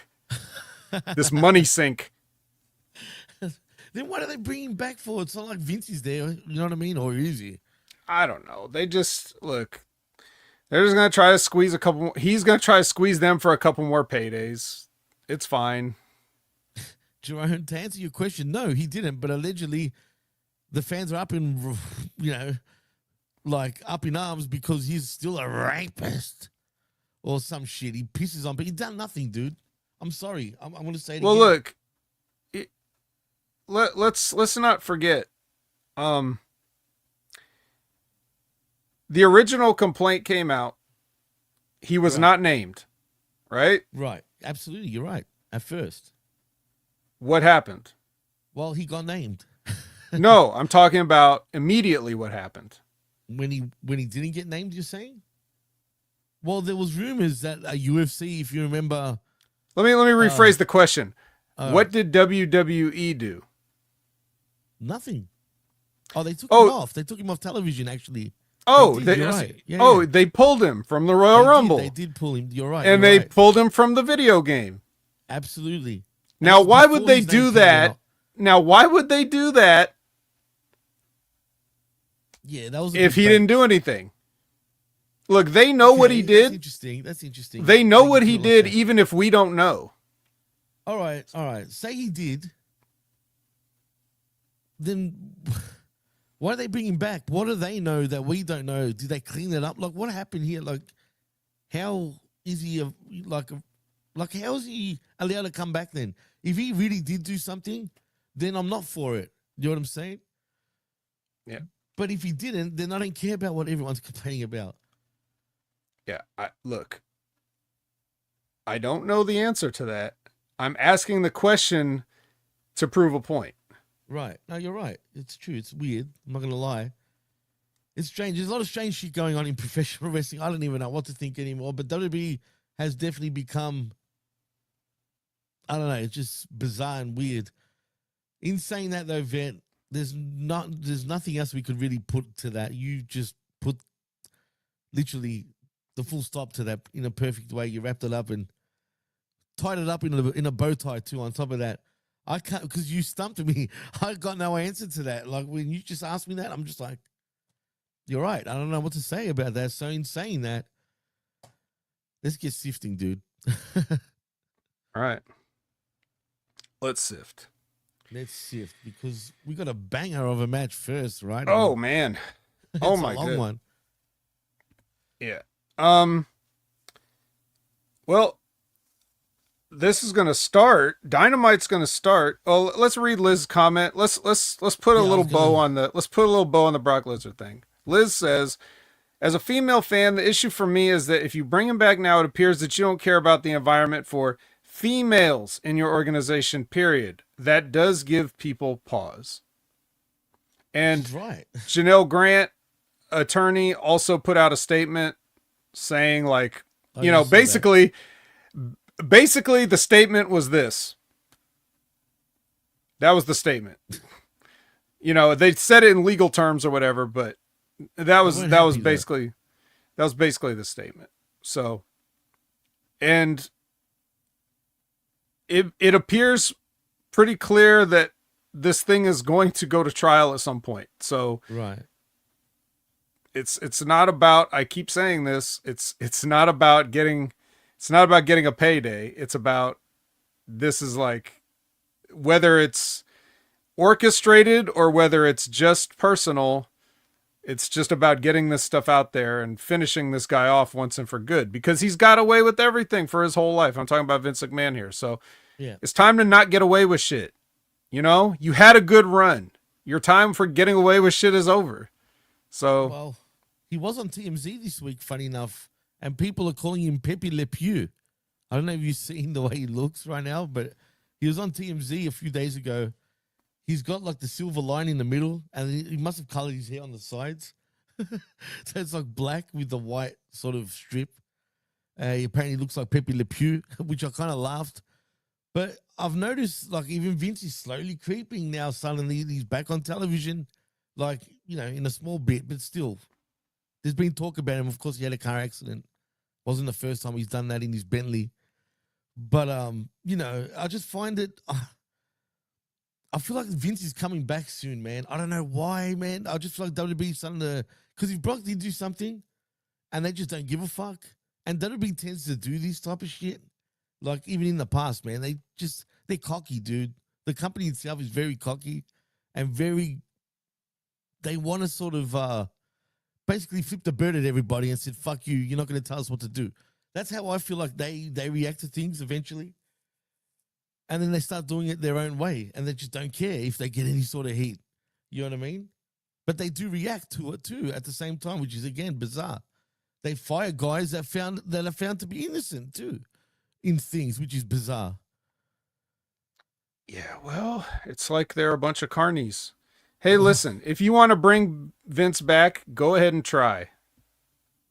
this money sink. Then what are they bringing back for? It's not like Vince is there, you know what I mean? Or is he? I don't know. They just look. They're just gonna try to squeeze a couple more. He's gonna try to squeeze them for a couple more paydays. It's fine. Jerome, to answer your question, no, he didn't. But allegedly, the fans are up in, up in arms because he's still a rapist or some shit. He pisses on, but he's done nothing, dude. I'm sorry. I'm going to say it again. Look, let's not forget. The original complaint came out. He was not named, right? Right. absolutely, you're right. At first, What happened? well, he got named No, I'm talking about immediately what happened. when he didn't get named. You're saying? Well, there was rumors that UFC, if you remember. Let me rephrase the question. What right. did WWE do? Nothing. Oh, they took him off. They took him off television, actually. Oh, you're right. Yeah. They pulled him from the Royal Rumble. They did pull him. You're right. And you're they right. pulled him from the video game. Absolutely. Now, That's why would before they his name do comes that? out. Now, why would they do that Yeah, that was if he didn't do anything? Look, they know what he did. That's interesting. They know what you he put it like did, that. even if we don't know. All right. Say he did. Then why do they bring him back? What do they know that we don't know? Did they clean it up? Like, what happened here? Like, how is he how is he allowed to come back then? If he really did do something, then I'm not for it. You know what I'm saying? Yeah. But if he didn't, then I don't care about what everyone's complaining about. Yeah. Look, I don't know the answer to that. I'm asking the question to prove a point. Right. No, you're right. It's true. It's weird. I'm not going to lie. It's strange. There's a lot of strange shit going on in professional wrestling. I don't even know what to think anymore. But WWE has definitely become, I don't know, it's just bizarre and weird. In saying that, though, Vet, there's nothing else we could really put to that. You just put literally the full stop to that in a perfect way. You wrapped it up and tied it up in a bow tie, too, on top of that. I can't, because you stumped me. I got no answer to that. Like, when you just asked me that, I'm just like, you're right. I don't know what to say about that. So in saying that, let's get sifting, dude. All right. Let's sift. Let's sift, because we got a banger of a match first, right? Oh, man. Oh, my God. It's a long one. Yeah. Well, this is going to start. Dynamite's going to start. Oh, let's read Liz's comment. Let's put a little bow on the Brock Lesnar thing. Liz says, as a female fan, the issue for me is that if you bring him back now, it appears that you don't care about the environment for females in your organization, period. That does give people pause. And right. Janelle Grant, attorney, also put out a statement saying, like, basically the statement was this. That was the statement. They said it in legal terms or whatever, but that was basically the statement. So, and it appears pretty clear that this thing is going to go to trial at some point. So, right. It's not about, I keep saying this, it's not about getting a payday. It's about, this is like, whether it's orchestrated or whether it's just personal, it's just about getting this stuff out there and finishing this guy off once and for good, because he's got away with everything for his whole life. I'm talking about Vince McMahon here. So yeah, it's time to not get away with shit. You had a good run. Your time for getting away with shit is over. So, well, he was on TMZ this week, funny enough, and people are calling him Pepe Le Pew. I don't know if you've seen the way he looks right now, but he was on TMZ a few days ago. He's got like the silver line in the middle, and he must have colored his hair on the sides. So it's like black with the white sort of strip. He apparently looks like Pepe Le Pew, which I kind of laughed. But I've noticed, like, even Vince is slowly creeping now. Suddenly he's back on television, like, in a small bit, but still. There's been talk about him. Of course, he had a car accident. Wasn't the first time he's done that in his Bentley. But, I just find it... I feel like Vince is coming back soon, man. I don't know why, man. I just feel like WWE is starting to... Because if Brock did do something and they just don't give a fuck, and WWE tends to do this type of shit, like even in the past, man, they're cocky, dude. The company itself is very cocky and very... They want to sort of basically flip the bird at everybody and said, fuck you, you're not going to tell us what to do. That's how I feel like they react to things eventually. And then they start doing it their own way, and they just don't care if they get any sort of heat. You know what I mean? But they do react to it too at the same time, which is, again, bizarre. They fire guys that are found to be innocent too. in things, which is bizarre. Yeah, well, it's like they're a bunch of carnies. Hey, listen, if you want to bring Vince back, go ahead and try.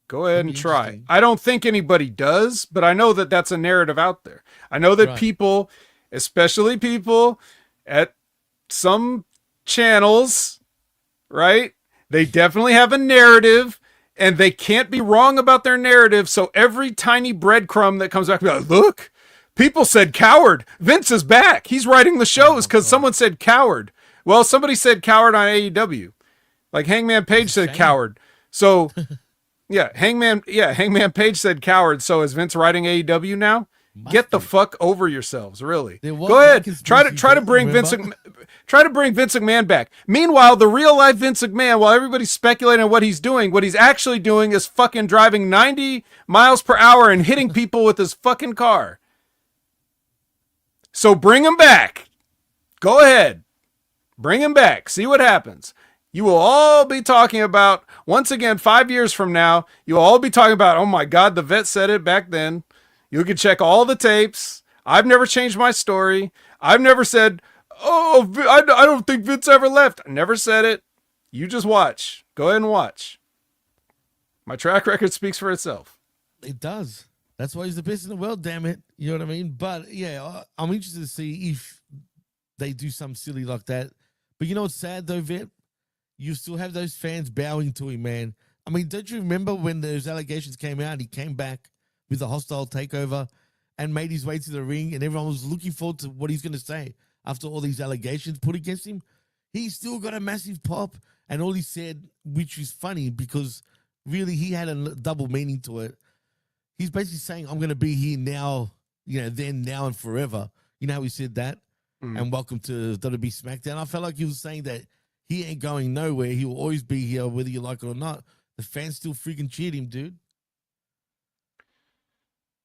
Go ahead and try. I don't think anybody does, but I know that that's a narrative out there. I know that people, especially people at some channels, right? They definitely have a narrative, and they can't be wrong about their narrative. So every tiny breadcrumb that comes back, be like, look, people said coward. Vince is back. He's writing the shows because someone said coward. Well, somebody said coward on AEW. Like Hangman Page said coward. So... Hangman Page said coward. So is Vince writing AEW now? Get the fuck over yourselves, really. Go ahead. Try to bring Vince McMahon back. Meanwhile, the real life Vince McMahon, while everybody's speculating on what he's doing, what he's actually doing is fucking driving 90 miles per hour and hitting people with his fucking car. So bring him back. Go ahead. Bring him back. See what happens. You will all be talking about, once again, 5 years from now, you'll all be talking about, oh my God, the vet said it back then. You can check all the tapes. I've never changed my story. I've never said, oh, I don't think Vince ever left. I never said it. You just watch. Go ahead and watch. My track record speaks for itself. It does. That's why he's the best in the world, damn it. You know what I mean? But yeah, I'm interested to see if they do something silly like that. But you know what's sad though, Vet? You still have those fans bowing to him, man. I mean, don't you remember when those allegations came out? He came back with a hostile takeover and made his way to the ring, and everyone was looking forward to what he's going to say after all these allegations put against him. He still got a massive pop, and all he said, which is funny because really he had a double meaning to it. He's basically saying, I'm going to be here now, then, now, and forever. You know how he said that? And welcome to WWE SmackDown. I felt like he was saying that he ain't going nowhere. He will always be here, whether you like it or not. The fans still freaking cheered him, dude.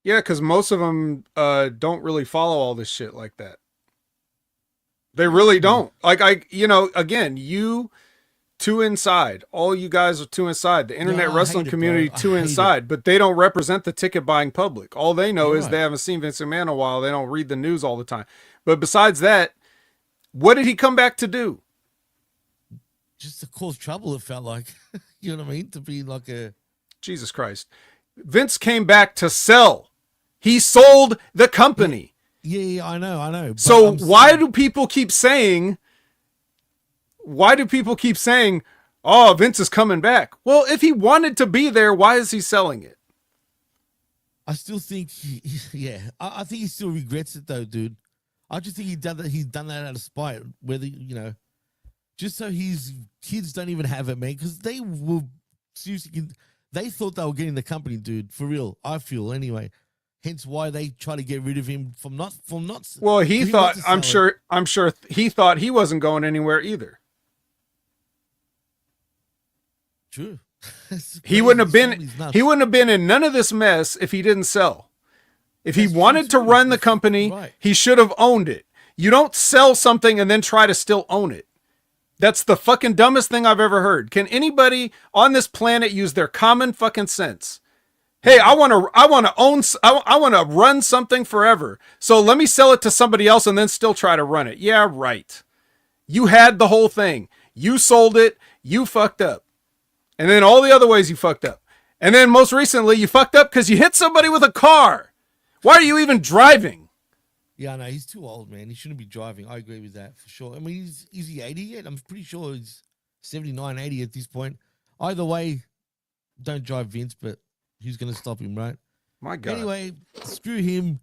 Yeah, because most of them don't really follow all this shit like that. They really don't. Like, again, you two inside. All you guys are two inside. The internet wrestling community, two inside. But they don't represent the ticket buying public. All they know is they haven't seen Vince McMahon in a while. They don't read the news all the time. But besides that, what did he come back to do? Just to cause trouble, it felt like. You know what I mean? To be like a... Jesus Christ. Vince came back to sell. He sold the company. Yeah, I know. So why do people keep saying, oh, Vince is coming back? Well, if he wanted to be there, why is he selling it? I still think, I think he still regrets it though, dude. I just think he's done that out of spite. Whether, just so his kids don't even have it, man, because they were seriously, they thought they were getting the company, dude, for real. I feel anyway. Hence why they try to get rid of him from not. Well, he thought. I'm sure he thought he wasn't going anywhere either. True. He wouldn't have been. He wouldn't have been in none of this mess if he didn't sell. If he wanted to run the company, he should have owned it. You don't sell something and then try to still own it. That's the fucking dumbest thing I've ever heard. Can anybody on this planet use their common fucking sense? Hey, I want to run something forever. So let me sell it to somebody else and then still try to run it. Yeah, right. You had the whole thing. You sold it. You fucked up. And then all the other ways you fucked up. And then most recently you fucked up because you hit somebody with a car. Why are you even driving? Yeah, no, he's too old, man. He shouldn't be driving. I agree with that for sure. I mean, is he 80 yet? I'm pretty sure he's 79, 80 at this point. Either way, don't drive Vince, but who's going to stop him, right? My God. Anyway, screw him.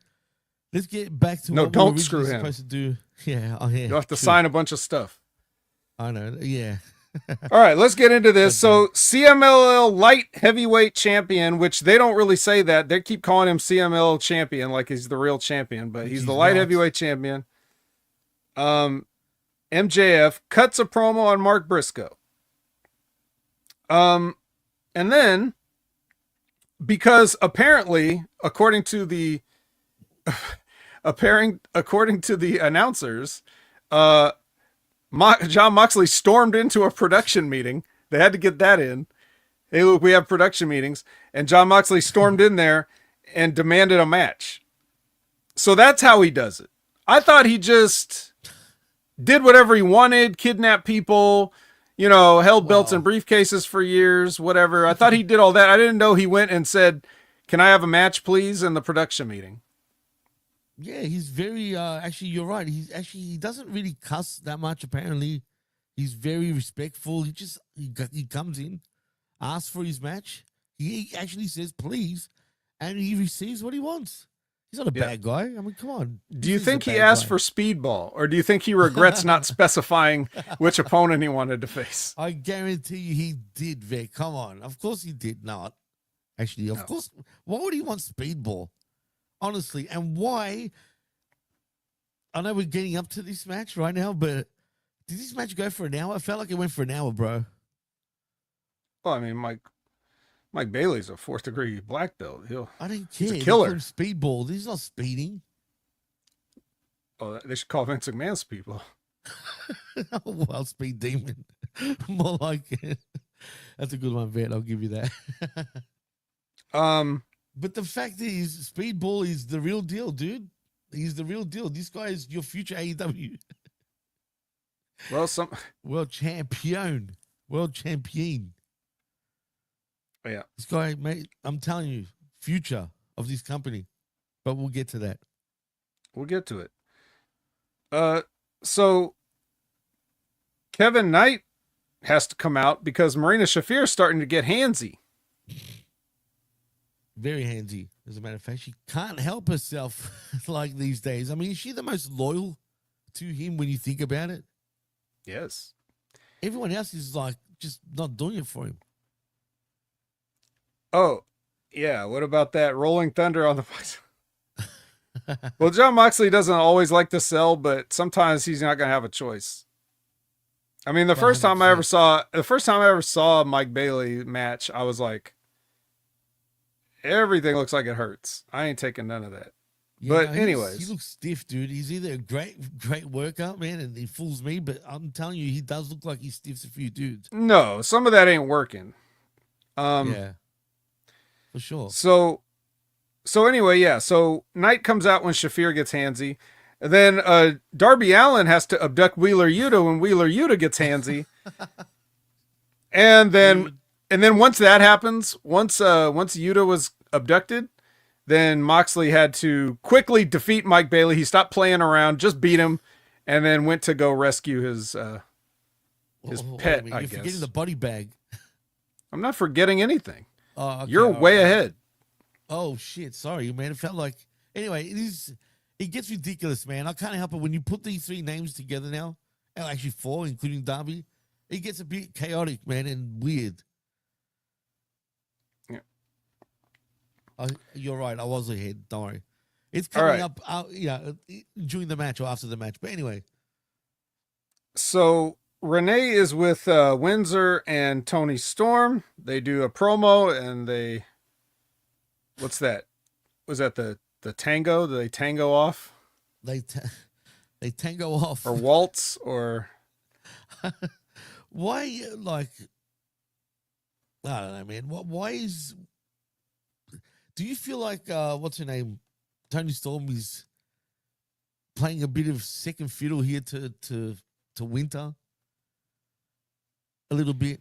Let's get back to what we're screw him. Supposed to do. Yeah, you'll have to sign a bunch of stuff. I know. Yeah. All right, let's get into this. So CMLL light heavyweight champion, which they don't really say that. They keep calling him CMLL champion like he's the real champion, but he's the light heavyweight champion. MJF cuts a promo on Mark Briscoe. And then, because apparently, according to the announcers, John Moxley stormed into a production meeting. They had to get that in. Hey, look, we have production meetings. And John Moxley stormed in there and demanded a match. So that's how he does it. I thought he just did whatever he wanted, kidnapped people, held belts and briefcases for years, whatever. I thought he did all that. I didn't know he went and said, "Can I have a match, please?" in the production meeting. Yeah, he's very, actually, you're right. He doesn't really cuss that much, apparently. He's very respectful. He comes in, asks for his match. He actually says, please, and he receives what he wants. He's not a bad guy. I mean, come on. Do you think he asked for Speedball, or do you think he regrets not specifying which opponent he wanted to face? I guarantee you he did, Vic. Come on. Of course he did not. Actually, of course. Why would he want Speedball? Honestly. And why? I know we're getting up to this match right now, but did this match go for an hour? I felt like it went for an hour, bro. Well, I mean, Mike Bailey's a fourth-degree black belt. I don't care. He's a killer. Speedball. He's not speeding. Oh, they should call Vince McMahon Speedball. Well, Speed Demon. More like it. That's a good one, Vet. I'll give you that. But the fact is, Speedball is the real deal, dude. He's the real deal. This guy is your future AEW. Well, world champion. Yeah. This guy, mate, I'm telling you, future of this company. But we'll get to that. We'll get to it. So Kevin Knight has to come out because Marina Shafir is starting to get handsy. Very handsy. As a matter of fact, she can't help herself like these days. I mean, is she the most loyal to him when you think about it? Yes. Everyone else is like just not doing it for him. Oh, yeah. What about that Rolling Thunder on the... Well, Jon Moxley doesn't always like to sell, but sometimes he's not going to have a choice. I mean, the first time I ever saw a Mike Bailey match, I was like, everything looks like it hurts. I ain't taking none of that. Yeah, but anyways, he looks stiff, dude. He's either a great worker, man, and he fools me, but I'm telling you, he does look like he stiffs a few dudes. No, some of that ain't working. Yeah, for sure. So anyway, yeah. So Knight comes out when Shafir gets handsy. Then Darby Allin has to abduct Wheeler Yuta when Wheeler Yuta gets handsy. and then once that happens, once Yuta was abducted, then Moxley had to quickly defeat Mike Bailey. He stopped playing around, just beat him, and then went to go rescue his pet, I guess. You're forgetting the buddy bag. I'm not forgetting anything. Oh, okay, You're way ahead. Oh, shit. Sorry, man. It felt like... Anyway, it gets ridiculous, man. I can't help it. When you put these three names together now, and actually four, including Darby, it gets a bit chaotic, man, and weird. You're right. I was ahead. Don't worry. It's coming up during the match or after the match. But anyway. So Renee is with Windsor and Tony Storm. They do a promo and they... What's that? Was that the tango? Do they tango off? They tango off. Or waltz or... Why, like... I don't know, man. Why is... Do you feel like, what's her name? Tony Storm is playing a bit of second fiddle here to Winter? A little bit?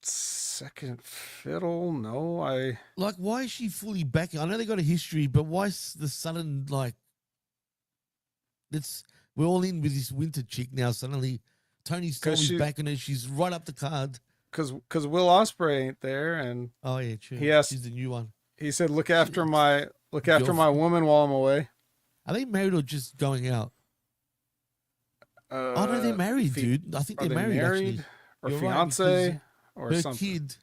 Second fiddle? No, Like, why is she fully backing? I know they got a history, but why is the sudden, like... We're all in with this Winter chick now. Suddenly, Tony Storm is backing her. She's right up the card. Because Will Ospreay ain't there, and oh yeah, true. She's the new one. He said, "Look after my woman while I'm away." Are they married or just going out? Oh no, they're married, dude. I think they're married actually. Or you're fiance, right, or her something. Kid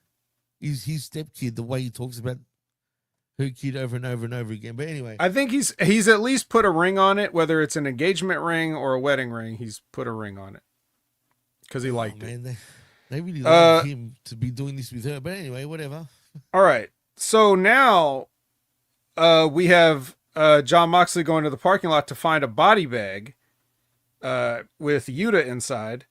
is his stepkid. The way he talks about her kid over and over and over again. But anyway, I think he's at least put a ring on it, whether it's an engagement ring or a wedding ring. He's put a ring on it because he liked it. They really like him to be doing this with her. But anyway, whatever. All right. So now we have Jon Moxley going to the parking lot to find a body bag with Yuta inside.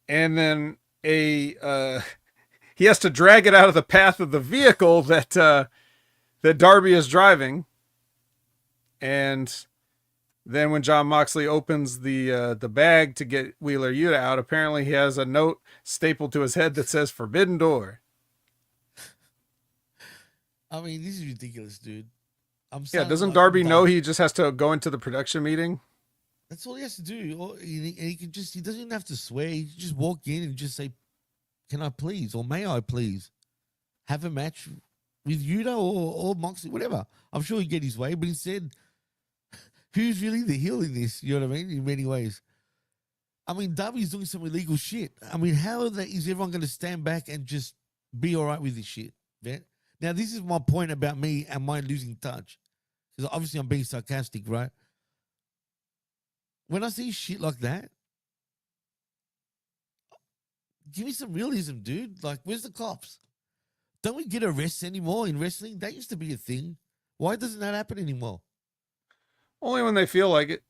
And then he has to drag it out of the path of the vehicle that that Darby is driving, and then when Jon Moxley opens the bag to get Wheeler Yuta out, apparently he has a note stapled to his head that says "Forbidden Door." I mean, this is ridiculous, dude. Doesn't Darby know he just has to go into the production meeting? That's all he has to do. He doesn't even have to swear. He can just walk in and just say, "Can I please, or may I please, have a match with Yuta or Moxley, whatever." I'm sure he'd get his way, but instead, who's really the heel in this? You know what I mean? In many ways. I mean, Darby's doing some illegal shit. I mean, how is everyone going to stand back and just be all right with this shit? Yeah? Now, this is my point about me and my losing touch. Because obviously I'm being sarcastic, right? When I see shit like that, give me some realism, dude. Like, where's the cops? Don't we get arrests anymore in wrestling? That used to be a thing. Why doesn't that happen anymore? Only when they feel like it.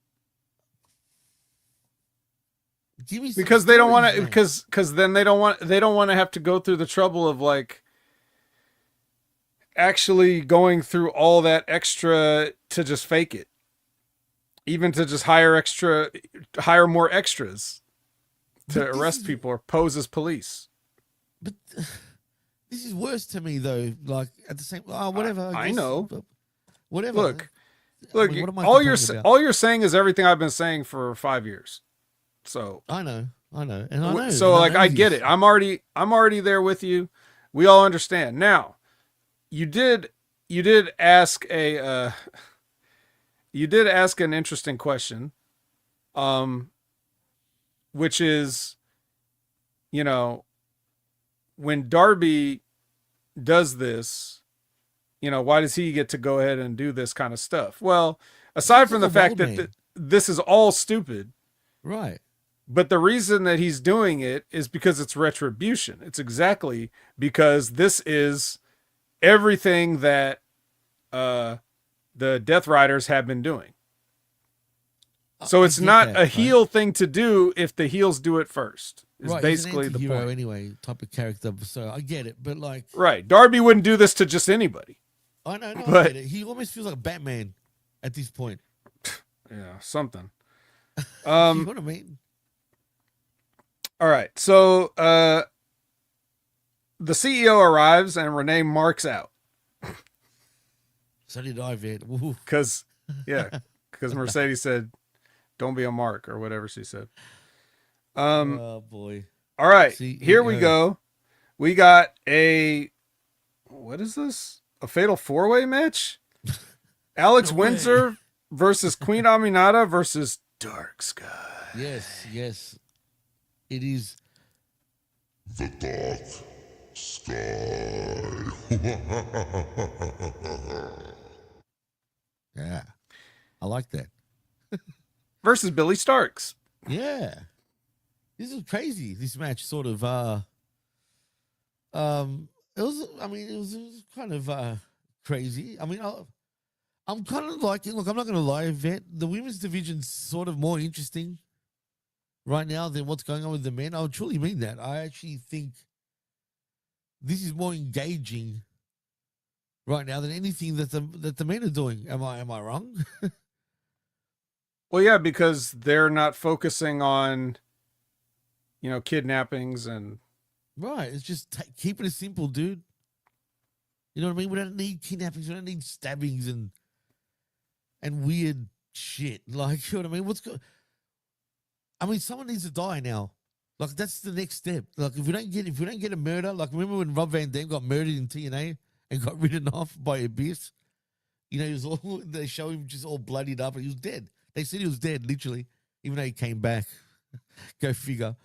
Give me because they don't want to. Because then they don't want to have to go through the trouble of like actually going through all that extra to just fake it. Even to just hire more extras to arrest people or pose as police. But this is worse to me, though. Like at the same, whatever. I know. Whatever. Look. I mean, all you're saying is everything I've been saying for 5 years. So I know, and I know. So like I get it. I'm already there with you. We all understand. Now, you did ask a. You did ask an interesting question, which is, when Darby does this, why does he get to go ahead and do this kind of stuff? Well, aside from the fact that this is all stupid, right? But the reason that he's doing it is because it's retribution. It's exactly because this is everything that, the Death Riders have been doing. So it's not a heel thing to do if the heels do it first. Is basically the point. Anyway, type of character. So I get it, but like, right, Darby wouldn't do this to just anybody. I know, but I get it. He almost feels like Batman at this point. Yeah, something. You know what I mean? All right, so the CEO arrives and Renee marks out. So did I, Vid. Because Mercedes said, "Don't be a mark," or whatever she said. Oh boy! All right, here we go. We got what is this? A fatal 4-way match? Alex Windsor versus Queen Aminata versus Dark Sky. Yes, it is the Dark Sky. Yeah, I like that. Versus Billy Starks. Yeah, this is crazy. This match sort of it was kind of crazy. I mean, I'm kind of liking. Look, I'm not going to lie, Vet. The women's division's sort of more interesting right now than what's going on with the men. I would truly mean that. I actually think this is more engaging right now than anything that the men are doing. Am I wrong? Well, yeah, because they're not focusing on, kidnappings and. Right. It's just keeping it simple, dude. You know what I mean? We don't need kidnappings. We don't need stabbings and weird shit. Like, you know what I mean? Someone needs to die now. Like, that's the next step. Like, if we don't get a murder, like, remember when Rob Van Dam got murdered in TNA and got ridden off by Abyss? They show him just all bloodied up and he was dead. They said he was dead, literally, even though he came back. Go figure.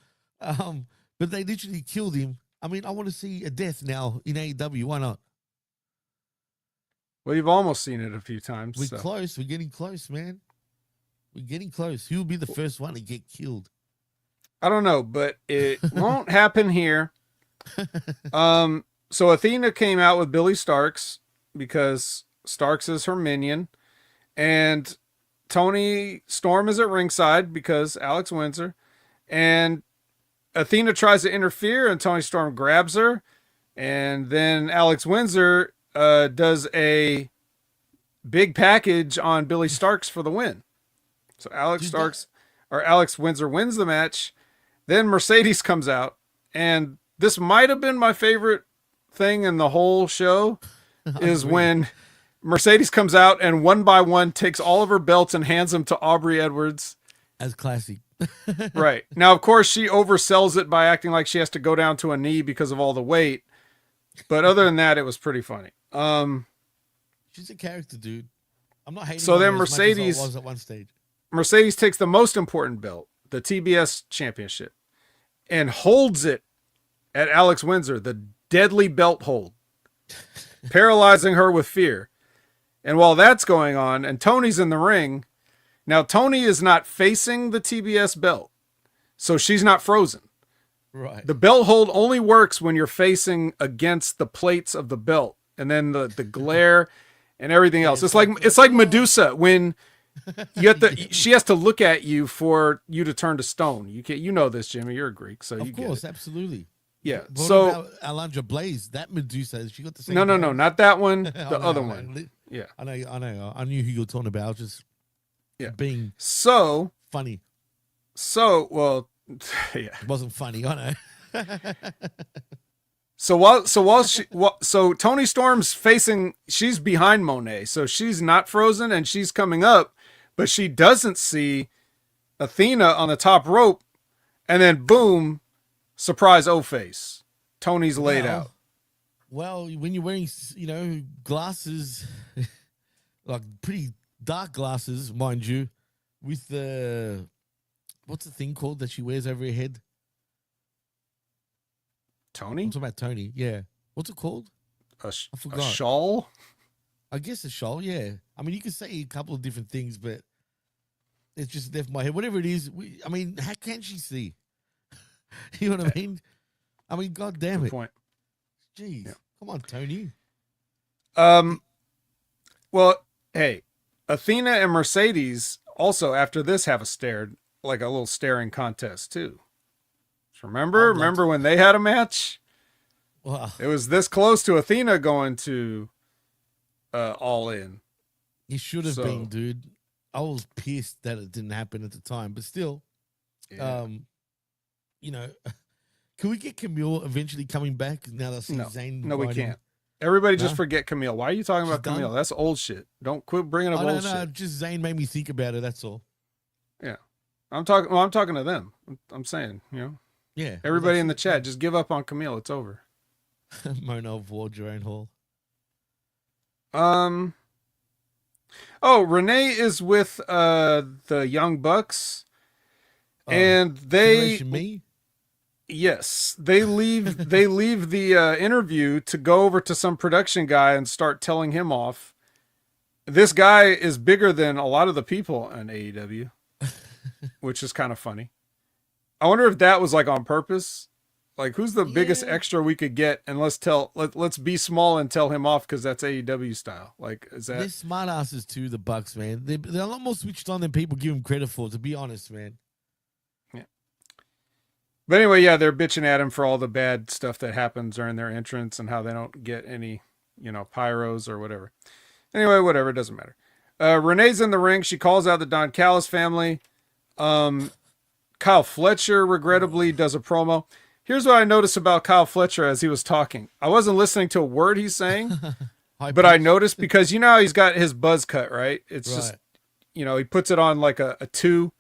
But they literally killed him. I mean, I want to see a death now in AEW. Why not? Well, you've almost seen it a few times. We're close. We're getting close, man. We're getting close. Who will be the first one to get killed? I don't know, but it won't happen here. So Athena came out with Billy Starks because Starks is her minion. And Tony Storm is at ringside because Alex Windsor. And Athena tries to interfere and Tony Storm grabs her. And then Alex Windsor does a big package on Billy Starks for the win. So Alex Windsor wins the match. Then Mercedes comes out, and this might have been my favorite thing in the whole show is when Mercedes comes out and one by one takes all of her belts and hands them to Aubrey Edwards. As classic. Right. Now, of course, she oversells it by acting like she has to go down to a knee because of all the weight. But other than that, it was pretty funny. She's a character, dude. I'm not hating. So then her as much as I was at one stage. Mercedes takes the most important belt, the TBS championship, and holds it at Alex Windsor, the deadly belt hold, paralyzing her with fear. And while that's going on, and Tony's in the ring, now Tony is not facing the TBS belt, so she's not frozen. Right. The belt hold only works when you're facing against the plates of the belt, and then the glare and everything else. It's like Medusa when she has to look at you for you to turn to stone. You know this, Jimmy. You're a Greek, so of course, absolutely. Yeah. What so about Alundra Blaze, that Medusa, she got the same. No, not that one. The other one. Yeah. I know. I knew who you were talking about. I was just being funny. Well, yeah. It wasn't funny, I know. So Tony Storm's facing, she's behind Monet, so she's not frozen and she's coming up, but she doesn't see Athena on the top rope, and then boom, surprise O-face. Tony's laid out. Well, when you're wearing, glasses, like pretty dark glasses, mind you, with what's the thing called that she wears over her head? Tony? I'm talking about Tony, yeah. What's it called? I forgot. A shawl? I guess a shawl, yeah. I mean, you can say a couple of different things, but it's just left my head. Whatever it is, how can she see? You know what I mean? I mean, God damn it. Point. Jeez. Yeah. Come on, Tony. Well, hey, Athena and Mercedes also after this have a little staring contest too. Remember when they had a match? Wow. It was this close to Athena going to All In. It should have been, dude. I was pissed that it didn't happen at the time, but still, can we get Camille eventually coming back now that I see Zayn? No, we can't. Everybody just forget Camille. Why are you talking about Camille? That's old shit. Don't quit bringing up old shit. Just Zayn made me think about it. That's all. Yeah, I'm talking to them. I'm saying, Yeah. Everybody in the chat, just give up on Camille. It's over. Mona Ward, Jerome Hall. Oh, Renee is with the Young Bucks, and they. Yes, they leave. They leave the interview to go over to some production guy and start telling him off. This guy is bigger than a lot of the people in AEW, which is kind of funny. I wonder if that was like on purpose. Like, who's the biggest extra we could get, and let's be small and tell him off because that's AEW style. Like, is that? They're smartasses too, the Bucks, man. They're a lot more switched on than people give them credit for. To be honest, man. Yeah. But anyway, they're bitching at him for all the bad stuff that happens during their entrance and how they don't get any, pyros or whatever. Anyway, whatever, it doesn't matter. Renee's in the ring. She calls out the Don Callis family. Kyle Fletcher, regrettably, does a promo. Here's what I noticed about Kyle Fletcher as he was talking. I wasn't listening to a word he's saying, but I noticed because how he's got his buzz cut, right? It's just, he puts it on like a 2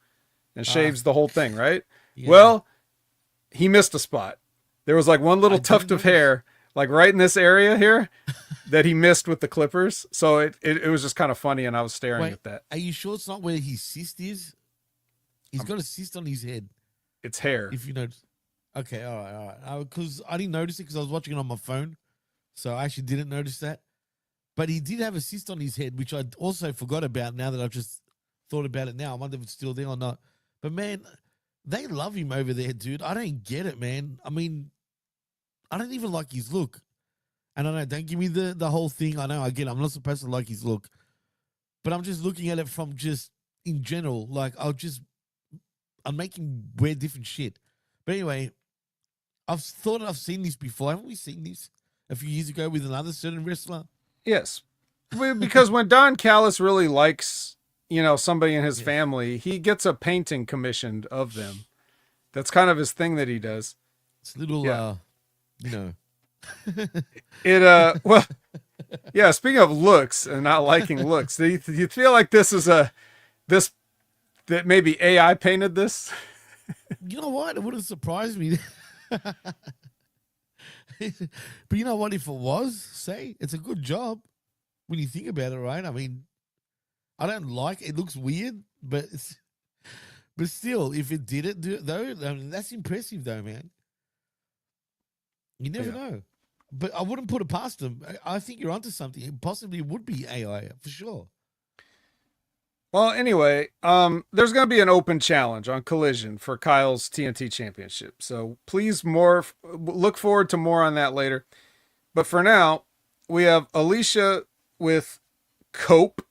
and shaves the whole thing, right? Yeah. Well, he missed a spot. There was like one little tuft of hair, like right in this area here, that he missed with the clippers. So it was just kind of funny, and I was staring at that. Are you sure it's not where his cyst is? He's got a cyst on his head. It's hair. If you notice. Okay, all right. Because I didn't notice it because I was watching it on my phone. So I actually didn't notice that. But he did have a cyst on his head, which I also forgot about now that I've just thought about it now. I wonder if it's still there or not. But, man, they love him over there, dude. I don't get it, man. I mean, I don't even like his look. And I know, don't give me the whole thing. I know, again, I'm not supposed to like his look. But I'm just looking at it from just in general. Like, I'm making wear different shit. But anyway, I've thought I've seen this before. Haven't we seen this a few years ago with another certain wrestler? Yes. Because when Don Callis really likes, somebody in his family, he gets a painting commissioned of them. That's kind of his thing that he does. It's a little, Well, yeah, speaking of looks and not liking looks, do you feel like this is that maybe AI painted this? You know what? It wouldn't surprise me. But you know what? If it was, it's a good job when you think about it, right? I mean, I don't like it. It looks weird, but still, if it did it though, I mean, that's impressive though, man. You never know. But I wouldn't put it past them. I think you're onto something. It possibly would be AI for sure. Well, anyway, there's going to be an open challenge on Collision for Kyle's TNT Championship. So please look forward to more on that later. But for now, we have Alicia with Cope.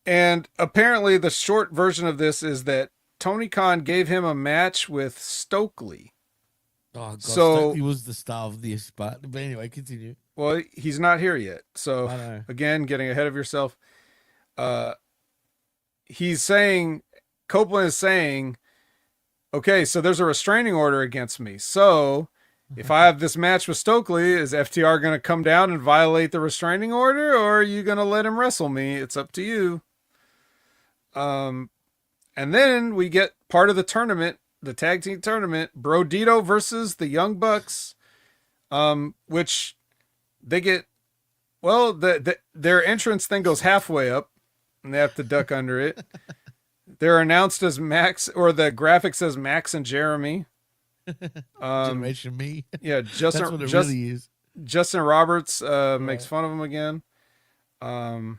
And apparently the short version of this is that Tony Khan gave him a match with Stokely. Oh, God, so Stokely was the star of this, but anyway, continue. Well, he's not here yet. So again, getting ahead of yourself. Copeland is saying, okay, so there's a restraining order against me. So if I have this match with Stokely, is FTR going to come down and violate the restraining order, or are you going to let him wrestle me? It's up to you. And then we get part of the tournament, the tag team tournament, Brodido versus the Young Bucks, which they get, their entrance thing goes halfway up and they have to duck under it. They're announced as Max, or the graphic says Max and Jeremy. Generation Me. Yeah, Justin, that's what it really is. Justin Roberts makes fun of him again. And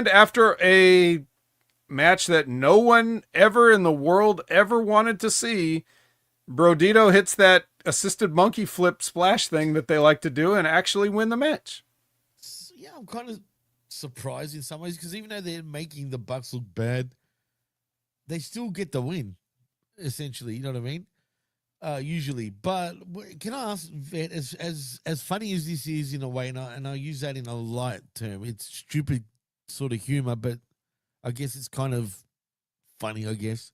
after a match that no one ever in the world ever wanted to see, Brodido hits that assisted monkey flip splash thing that they like to do and actually win the match. Yeah, I'm kind of surprised in some ways, because even though they're making the Bucks look bad, they still get the win, essentially. You know what I mean? Usually. But can I ask, Vet, as funny as this is in a way, and I use that in a light term, it's stupid sort of humor, but I guess it's kind of funny, I guess.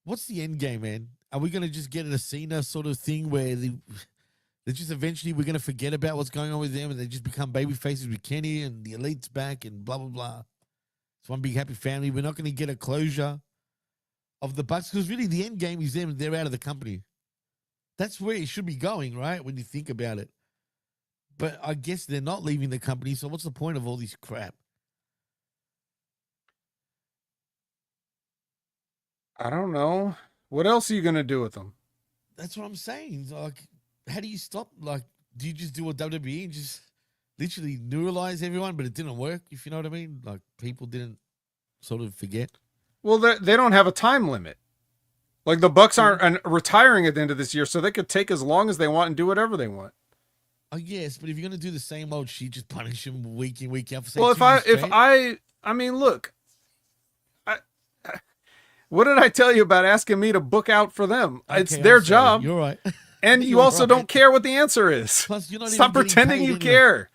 What's the end game, man? Are we going to just get a Cena sort of thing where they're just eventually we're going to forget about what's going on with them and they just become baby faces with Kenny and the Elite's back and blah, blah, blah. It's one big happy family. We're not going to get a closure of the Bucks, because really the end game is them and they're out of the company. That's where it should be going, right, when you think about it. But I guess they're not leaving the company, so what's the point of all this crap? I don't know. What else are you going to do with them? That's what I'm saying. Like, how do you stop? Like, do you just do a WWE and just literally neuralize everyone, but it didn't work, if you know what I mean? Like, people didn't sort of forget. Well, they don't have a time limit. Like, the Bucks aren't retiring at the end of this year, so they could take as long as they want and do whatever they want. Oh, yes, but if you're going to do the same old shit, just punish them week in, week out. Well, I mean, look, what did I tell you about asking me to book out for them? Okay, it's their job. You're right. And you also don't care what the answer is. Plus, you're not Stop pretending you care.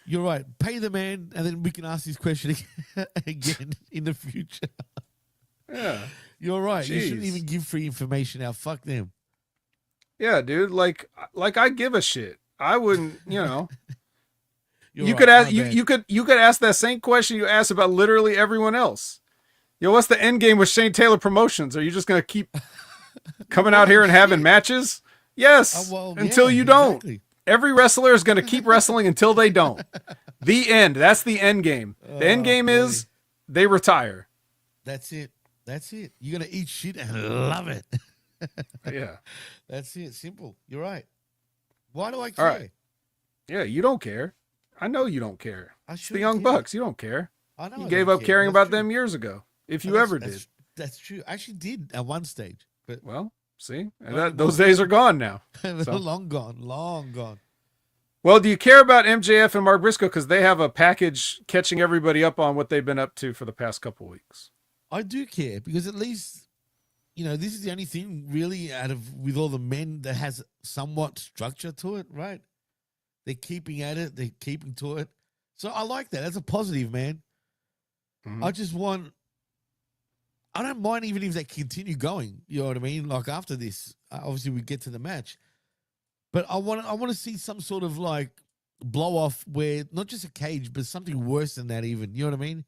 You're right. Pay the man, and then we can ask this question again in the future. Yeah. You're right. Jeez. You shouldn't even give free information out. Fuck them. Yeah, dude. Like I give a shit. I wouldn't, You could ask you could ask that same question you asked about literally everyone else. What's the end game with Shane Taylor Promotions? Are you just gonna keep coming out here and having matches? Yes. Until you don't. Exactly. Every wrestler is gonna keep wrestling until they don't. The end. That's the end game. The end game is they retire. That's it. You're gonna eat shit and love it. Yeah. That's it. Simple. You're right. Why do I All care? right. Yeah, you don't care. I know you don't care. It's the Young Bucks. You don't care. I know. You gave up caring about them years ago. If you ever did. That's true. I actually did at one stage. But see? Those days are gone now. So. Long gone. Well, do you care about MJF and Mark Briscoe? Because they have a package catching everybody up on what they've been up to for the past couple of weeks. I do care, because at least, this is the only thing really with all the men that has somewhat structure to it, right? They're keeping at it. They're keeping to it. So I like that. That's a positive, man. Mhm. I don't mind even if they continue going. You know what I mean? Like after this, obviously we get to the match, but I want to see some sort of like blow off where not just a cage, but something worse than that. Even you know what I mean?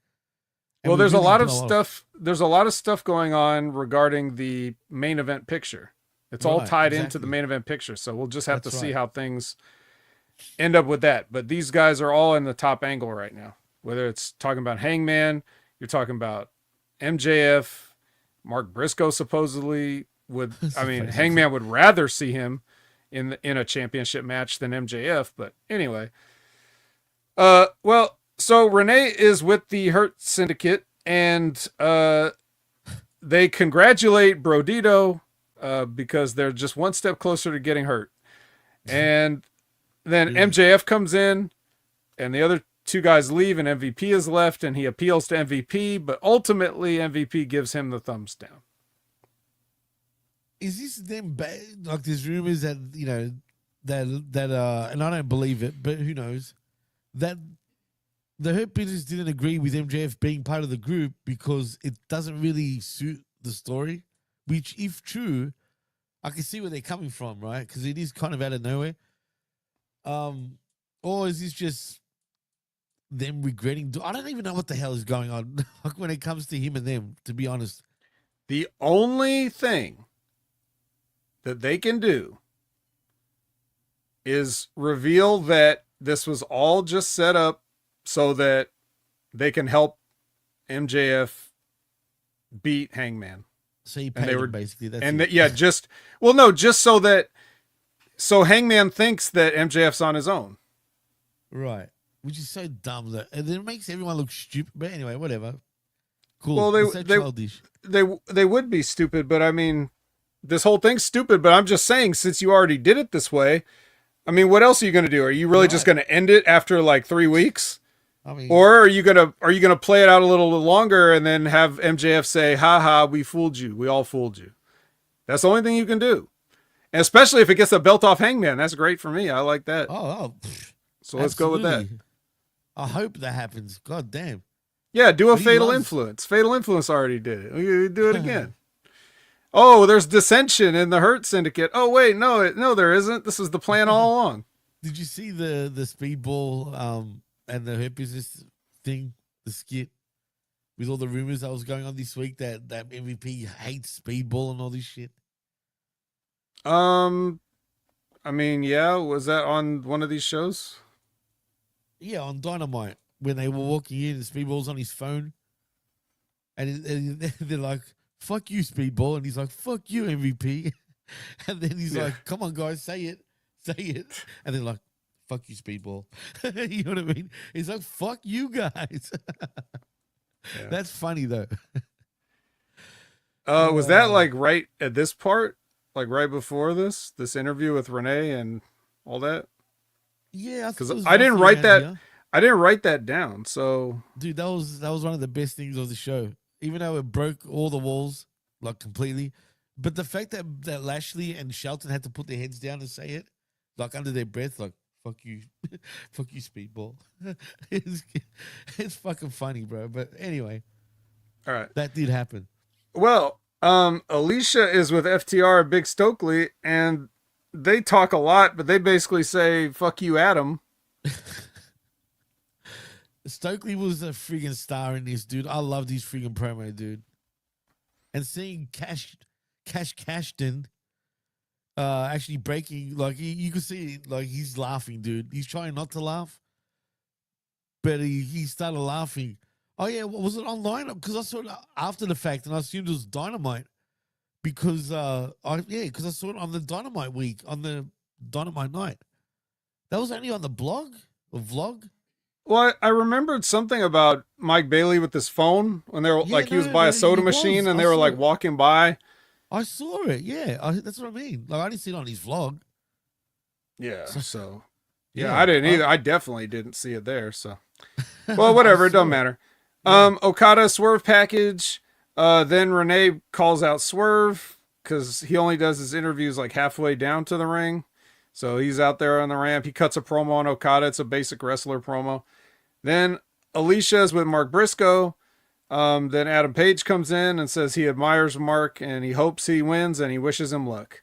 And Well, we there's a really lot of blow off. stuff. There's a lot of stuff going on regarding the main event picture. It's all Right, tied into the exactly. main event picture. So we'll just have That's to see right. how things end up with that. But these guys are all in the top angle right now. Whether it's talking about Hangman, you're talking about MJF, Mark Briscoe supposedly would. I mean, Hangman would rather see him in a championship match than MJF. But anyway, well, so Renee is with the Hurt Syndicate, and they congratulate Brodido because they're just one step closer to getting hurt. And then MJF comes in, and the other two guys leave, and MVP is left, and he appeals to MVP, but ultimately MVP gives him the thumbs down. Is this them like there's rumors that that and I don't believe it, but who knows, that the Hurt Business didn't agree with MJF being part of the group because it doesn't really suit the story, which if true, I can see where they're coming from, right? Because it is kind of out of nowhere. Or is this just them regretting? I don't even know what the hell is going on like when it comes to him and them, to be honest. The only thing that they can do is reveal that this was all just set up so that they can help MJF beat Hangman. So he paid him, basically. That's it. Just so Hangman thinks that MJF's on his own. Right. Which is so dumb that and then it makes everyone look stupid. But anyway, whatever. Cool. Well, It's so childish. they would be stupid, but I mean, this whole thing's stupid. But I'm just saying, since you already did it this way, I mean, what else are you going to do? Are you really just going to end it after like 3 weeks? I mean, Or are you gonna play it out a little longer and then have MJF say, "Ha ha, we fooled you. We all fooled you." That's the only thing you can do. And especially if it gets a belt off Hangman, that's great for me. I like that. So let's go with that. absolutely. I hope that happens. God damn. Yeah, do a He Fatal loves- Influence. Fatal Influence already did it. We do it again. Oh, there's dissension in the Hurt Syndicate. Oh wait, no, there isn't. This is the plan all along. Did you see the speedball and the Hurt Business thing, the skit with all the rumors that was going on this week that MVP hates speedball and all this shit? I mean, yeah, was that on one of these shows? Yeah, on Dynamite when they were walking in, the speedball's on his phone, and they're like, "Fuck you, speedball," and he's like, "Fuck you, MVP," and then he's like, "Come on, guys, say it," and they're like, "Fuck you, speedball." You know what I mean? He's like, "Fuck you guys." That's funny though. Was that like right at this part? Like right before this interview with Renee and all that? Yeah, Because I didn't write that. Here. I didn't write that down. So, dude, that was one of the best things of the show. Even though it broke all the walls like completely, but the fact that Lashley and Shelton had to put their heads down and say it, like under their breath, like "fuck you, fuck you, speedball." It's fucking funny, bro. But anyway, all right, that did happen. Well, Alicia is with FTR and Big Stokely, and they talk a lot, but they basically say "fuck you, Adam." Stokely was a friggin' star in this, dude. I loved his friggin' promo, dude. And seeing Cash Cashton actually breaking, like you could see, like he's laughing, dude. He's trying not to laugh, but he started laughing. Oh yeah, was it online? Because I saw it after the fact, and I assumed it was Dynamite because I saw it on the Dynamite week, on the Dynamite night. That was only on the blog or vlog. Well, I remembered something about Mike Bailey with his phone when they were he was by a soda machine and they were like walking by. I saw it. Yeah, that's what I mean. Like I didn't see it on his vlog. Yeah. So yeah, I didn't either. I definitely didn't see it there. So well, whatever. It doesn't matter. Yeah. Okada Swerve package. Then Renee calls out Swerve because he only does his interviews like halfway down to the ring. So he's out there on the ramp. He cuts a promo on Okada. It's a basic wrestler promo. Then Alicia's with Mark Briscoe. Then Adam Page comes in and says he admires Mark and he hopes he wins and he wishes him luck.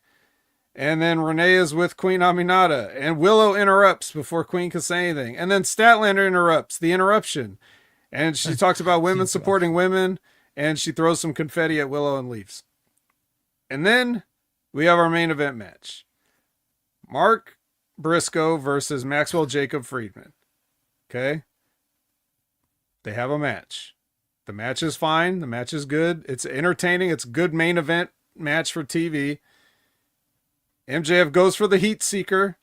And then Renee is with Queen Aminata and Willow interrupts before Queen can say anything. And then Statlander interrupts the interruption. And she talks about women supporting women and she throws some confetti at Willow and leaves. And then we have our main event match. Mark Briscoe versus Maxwell Jacob Friedman. Okay. They have a match. The match is fine. The match is good. It's entertaining. It's a good main event match for TV. MJF goes for the heat seeker.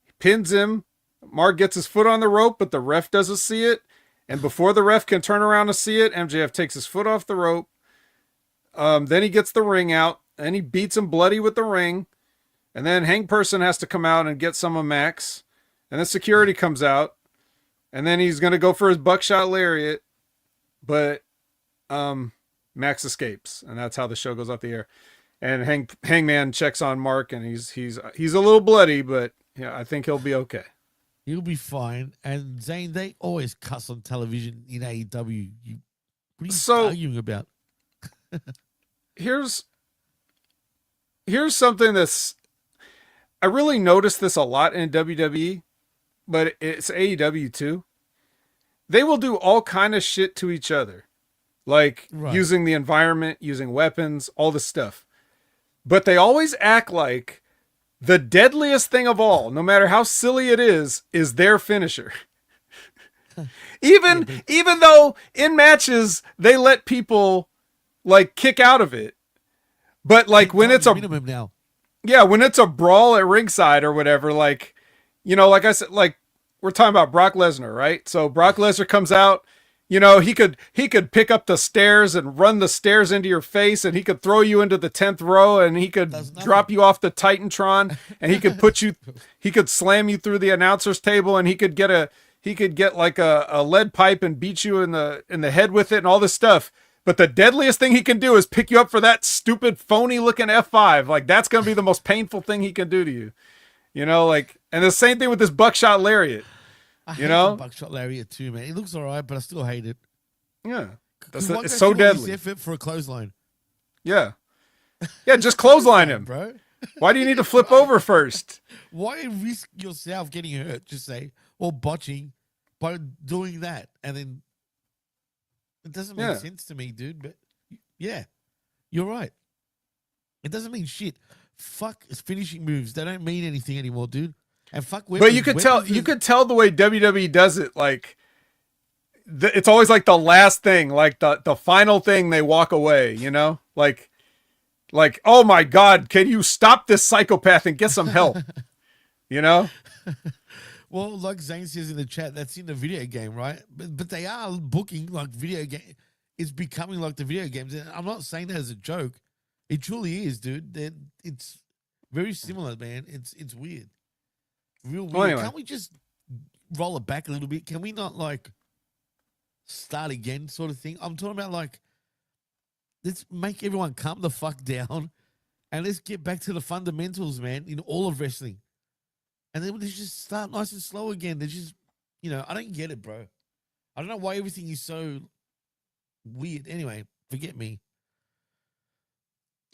He pins him. Mark gets his foot on the rope, but the ref doesn't see it. And before the ref can turn around to see it, MJF takes his foot off the rope. Then he gets the ring out and he beats him bloody with the ring. And then Hank Person has to come out and get some of Max. And then security comes out. And then he's going to go for his buckshot lariat. But Max escapes. And that's how the show goes off the air. And Hangman checks on Mark. And he's a little bloody. But yeah, I think he'll be okay. He'll be fine. And Zane, they always cuss on television in AEW. What are you arguing about? Here's something that's... I really noticed this a lot in WWE, but it's AEW too. They will do all kind of shit to each other. Like using the environment, using weapons, all this stuff. But they always act like the deadliest thing of all, no matter how silly it is their finisher. Even though in matches they let people like kick out of it. But like when it's a minimum now. Yeah, when it's a brawl at ringside or whatever, like, you know, like I said, like we're talking about Brock Lesnar, right? So Brock Lesnar comes out, you know, he could pick up the stairs and run the stairs into your face, and he could throw you into the 10th row, and he could drop you off the Titantron, and he could slam you through the announcer's table, and he could get like a lead pipe and beat you in the head with it and all this stuff. But the deadliest thing he can do is pick you up for that stupid phony looking F5. Like that's going to be the most painful thing he can do to you. You know, like, and the same thing with this buckshot lariat. I hate the buckshot lariat too, man. It looks all right, but I still hate it. Yeah. It's so deadly. Effort for a clothesline. Yeah. Yeah, just clothesline him. Bro. Why do you need to flip over first? Why risk yourself getting hurt, just say, or botching by doing that? And then it doesn't make sense to me, dude. But yeah, you're right. It doesn't mean shit. Fuck finishing moves. They don't mean anything anymore, dude. And fuck weapons. But you could tell the way WWE does it. Like it's always like the last thing, like the final thing they walk away, you know, like, oh my God, can you stop this psychopath and get some help? You know? Well, like Zane says in the chat, that's in the video game, right? But they are booking like video game. It's becoming like the video games. And I'm not saying that as a joke. It truly is, dude. It's very similar, man. It's weird. Real weird. Well, anyway. Can't we just roll it back a little bit? Can we not like start again sort of thing? I'm talking about like, let's make everyone calm the fuck down and let's get back to the fundamentals, man, in all of wrestling. And then let's just start nice and slow again. They're just, you know, I don't get it, bro. I don't know why everything is so weird. Anyway, forget me.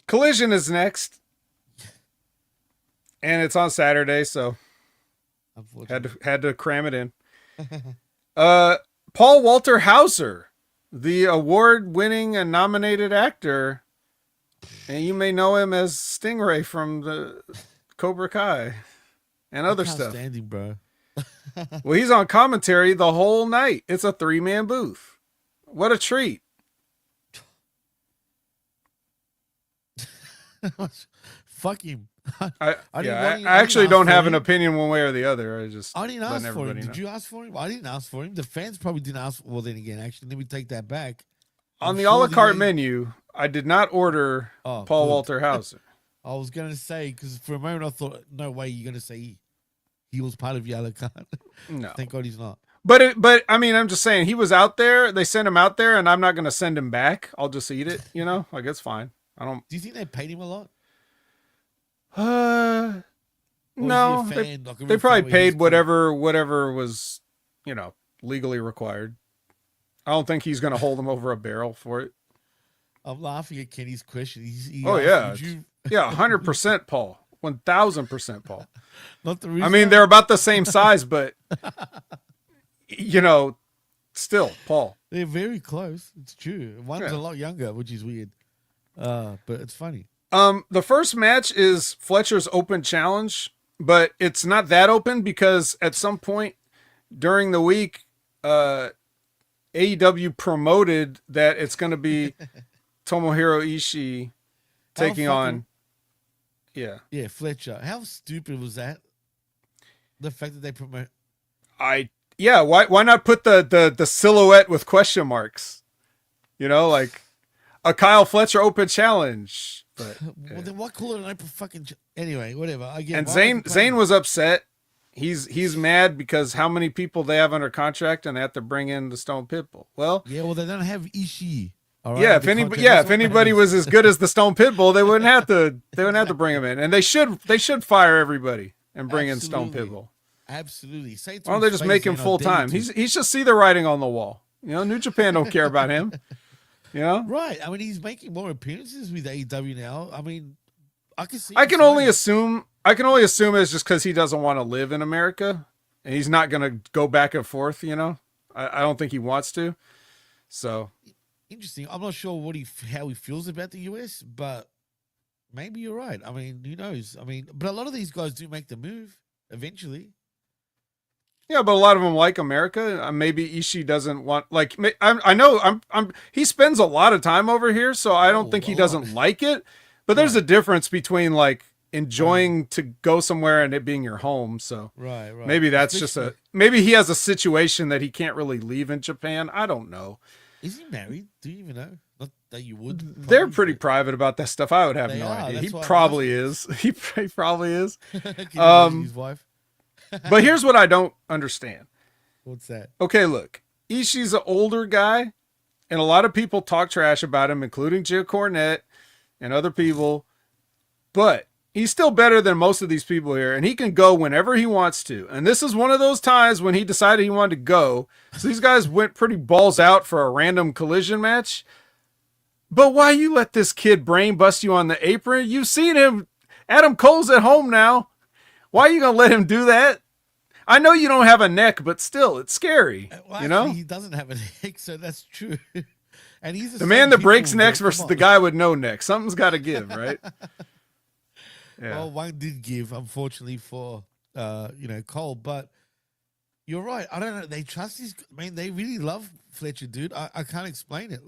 Collision is next. And it's on Saturday, so had to cram it in. Paul Walter Hauser, the award-winning and nominated actor. And you may know him as Stingray from the Cobra Kai. And other stuff. Standing, bro. Well, he's on commentary the whole night. It's a 3-man booth. What a treat. Fuck him. I actually don't have an opinion one way or the other. I didn't ask for him. Did you ask for him? I didn't ask for him. The fans probably didn't ask. Well, then again, actually, let me take that back. On the a la carte menu, I did not order Paul Walter Hauser. I was going to say, because for a moment I thought, no way you're going to say he was part of the a la carte. No. Thank God he's not. But I mean, I'm just saying, he was out there. They sent him out there, and I'm not going to send him back. I'll just eat it, you know? Like, it's fine. Do you think they paid him a lot? Or No, is he a fan, like a they real probably fan where he's paid cool? whatever was, legally required. I don't think he's going to hold them over a barrel for it. I'm laughing at Kenny's question. He Oh asked, yeah, would you, yeah, 100%, Paul, 1000%, Paul. not the I mean, Rizzo? they're about the same size, but still, Paul. They're very close. It's true. One's Yeah. a lot younger, which is weird. But it's funny. The first match is Fletcher's open challenge, but it's not that open because at some point during the week, AEW promoted that it's going to be Tomohiro Ishii taking on. Yeah. Yeah, Fletcher. How stupid was that? The fact that they promote. Why not put the silhouette with question marks? Like a Kyle Fletcher open challenge. But Well, then why call it an open fucking? Anyway, whatever. Again, and Zayn was upset. He's mad because how many people they have under contract and they have to bring in the Stone Pitbull. Well, yeah, well, they don't have Ishii. All right, yeah, under if anybody, contract. yeah, That's if what anybody matters. was as good as the Stone Pitbull, they wouldn't have to bring him in, and they should fire everybody and bring in Stone Absolutely. Pitbull. Absolutely. Say it to Why don't his they just face, make him Zayn, I full dare you time? to. He should see the writing on the wall. New Japan don't care about him. Right. I mean, he's making more appearances with AEW now. I mean, I can see. I him can only signing. assume it's just because he doesn't want to live in America, and he's not going to go back and forth. I don't think he wants to. So Interesting. I'm not sure how he feels about the US, but maybe you're right. I mean, who knows? I mean, but a lot of these guys do make the move eventually. yeah, but a lot of them like America. Maybe Ishii doesn't want I know he spends a lot of time over here, so I don't think he a doesn't lot. like it. But there's Right. a difference between enjoying to go somewhere and it being your home. So Right. maybe that's Especially- maybe he has a situation that he can't really leave in Japan. I don't know. Is he married? Do you even know? Not that you would. They're probably, pretty private about that stuff. I would have They no are, idea. that's He why I'm probably is. He probably is. but- Can you imagine his wife? But here's what I don't understand. What's that? Okay, look. Ishii's an older guy, and a lot of people talk trash about him, including Jim Cornette and other people. But he's still better than most of these people here, and he can go whenever he wants to. And this is one of those times when he decided he wanted to go. So these guys went pretty balls out for a random collision match. But why you let this kid brain bust you on the apron? You've seen him. Adam Cole's at home now. Why are you going to let him do that? I know you don't have a neck, but still, it's scary. Well, you know? actually, he doesn't have a neck, so that's true. And he's The man that breaks necks versus the guy with no neck. Something's got to give, right? Yeah. Well, one did give, unfortunately, for Cole. But you're right. I don't know. They trust his. I mean, they really love Fletcher, dude. I can't explain it.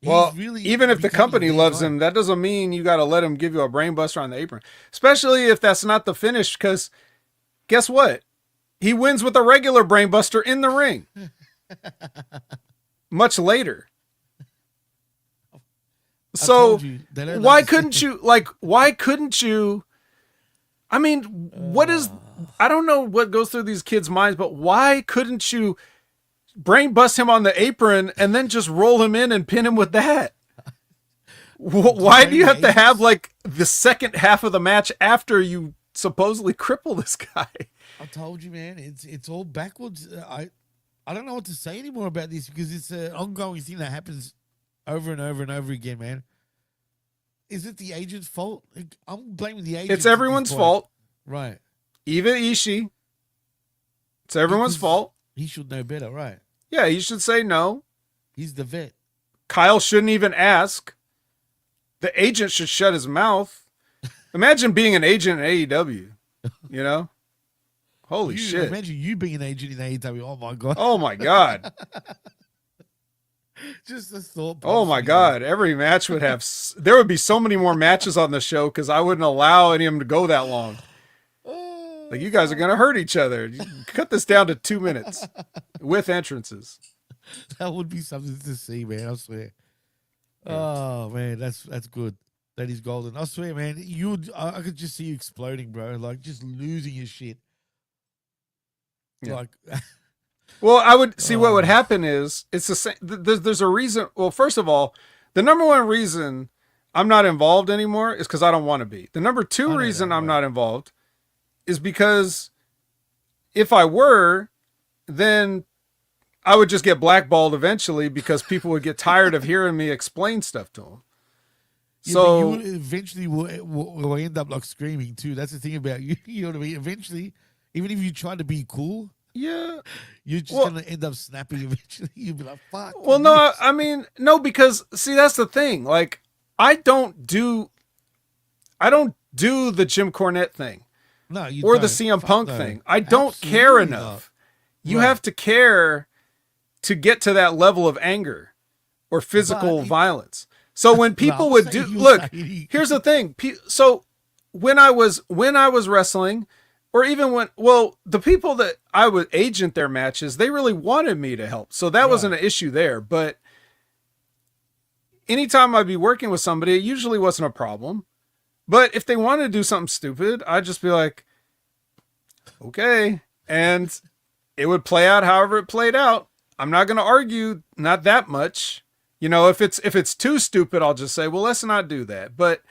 Well, he's really even if the becoming company their loves guy. him, that doesn't mean you got to let him give you a brain buster on the apron. Especially if that's not the finish, because guess what? He wins with a regular brain buster in the ring. Much later. So told you, they don't why understand. couldn't you I mean, what is I don't know what goes through these kids' minds, but why couldn't you brain bust him on the apron and then just roll him in and pin him with that? Why do you have to have the second half of the match after you supposedly cripple this guy? I told you, man. It's all backwards. I don't know what to say anymore about this because it's an ongoing thing that happens over and over and over again, man. Is it the agent's fault? I'm blaming the agent. It's everyone's fault. Right. Even Ishii. It's everyone's Because fault. He should know better, right? Yeah, he should say no. He's the vet. Kyle shouldn't even ask. The agent should shut his mouth. Imagine being an agent in AEW. You know? Holy shit. Imagine you being an agent in AEW. Oh, my God. Oh my God. Just a thought. Oh my God. Every match would have, there would be so many more matches on the show because I wouldn't allow any of them to go that long. Like, you guys are going to hurt each other. You cut this down to 2 minutes with entrances. That would be something to see, man. I swear. Oh, man. That's good. That is golden. I swear, man. I could just see you exploding, bro. Like, just losing your shit. Yeah. Like, Well, I would see what would happen is it's the same. There's a reason. Well, first of all, the number one reason I'm not involved anymore is because I don't want to be. The number two reason I'm not involved is because if I were, then I would just get blackballed eventually because people would get tired of hearing me explain stuff to them. Yeah, So but you eventually will end up like screaming too. That's the thing about you. You know what I mean? Eventually, even if you try to be cool, yeah, you're just gonna end up snapping eventually. You'll be like, fuck. Well, no, I mean, no, because see, that's the thing. Like, I don't do the Jim Cornette thing. No, you or don't. the CM Fuck Punk no. thing. I don't Absolutely care not. enough. You Right. have to care to get to that level of anger or physical violence. So when people would do, look, here's the thing. So when I was wrestling, or even the people that I would agent their matches, they really wanted me to help. So that wasn't an issue there. But anytime I'd be working with somebody, it usually wasn't a problem. But if they wanted to do something stupid, I'd just be like, okay. And it would play out however it played out. I'm not going to argue, not that much. You know, if it's too stupid, I'll just say, well, let's not do that. But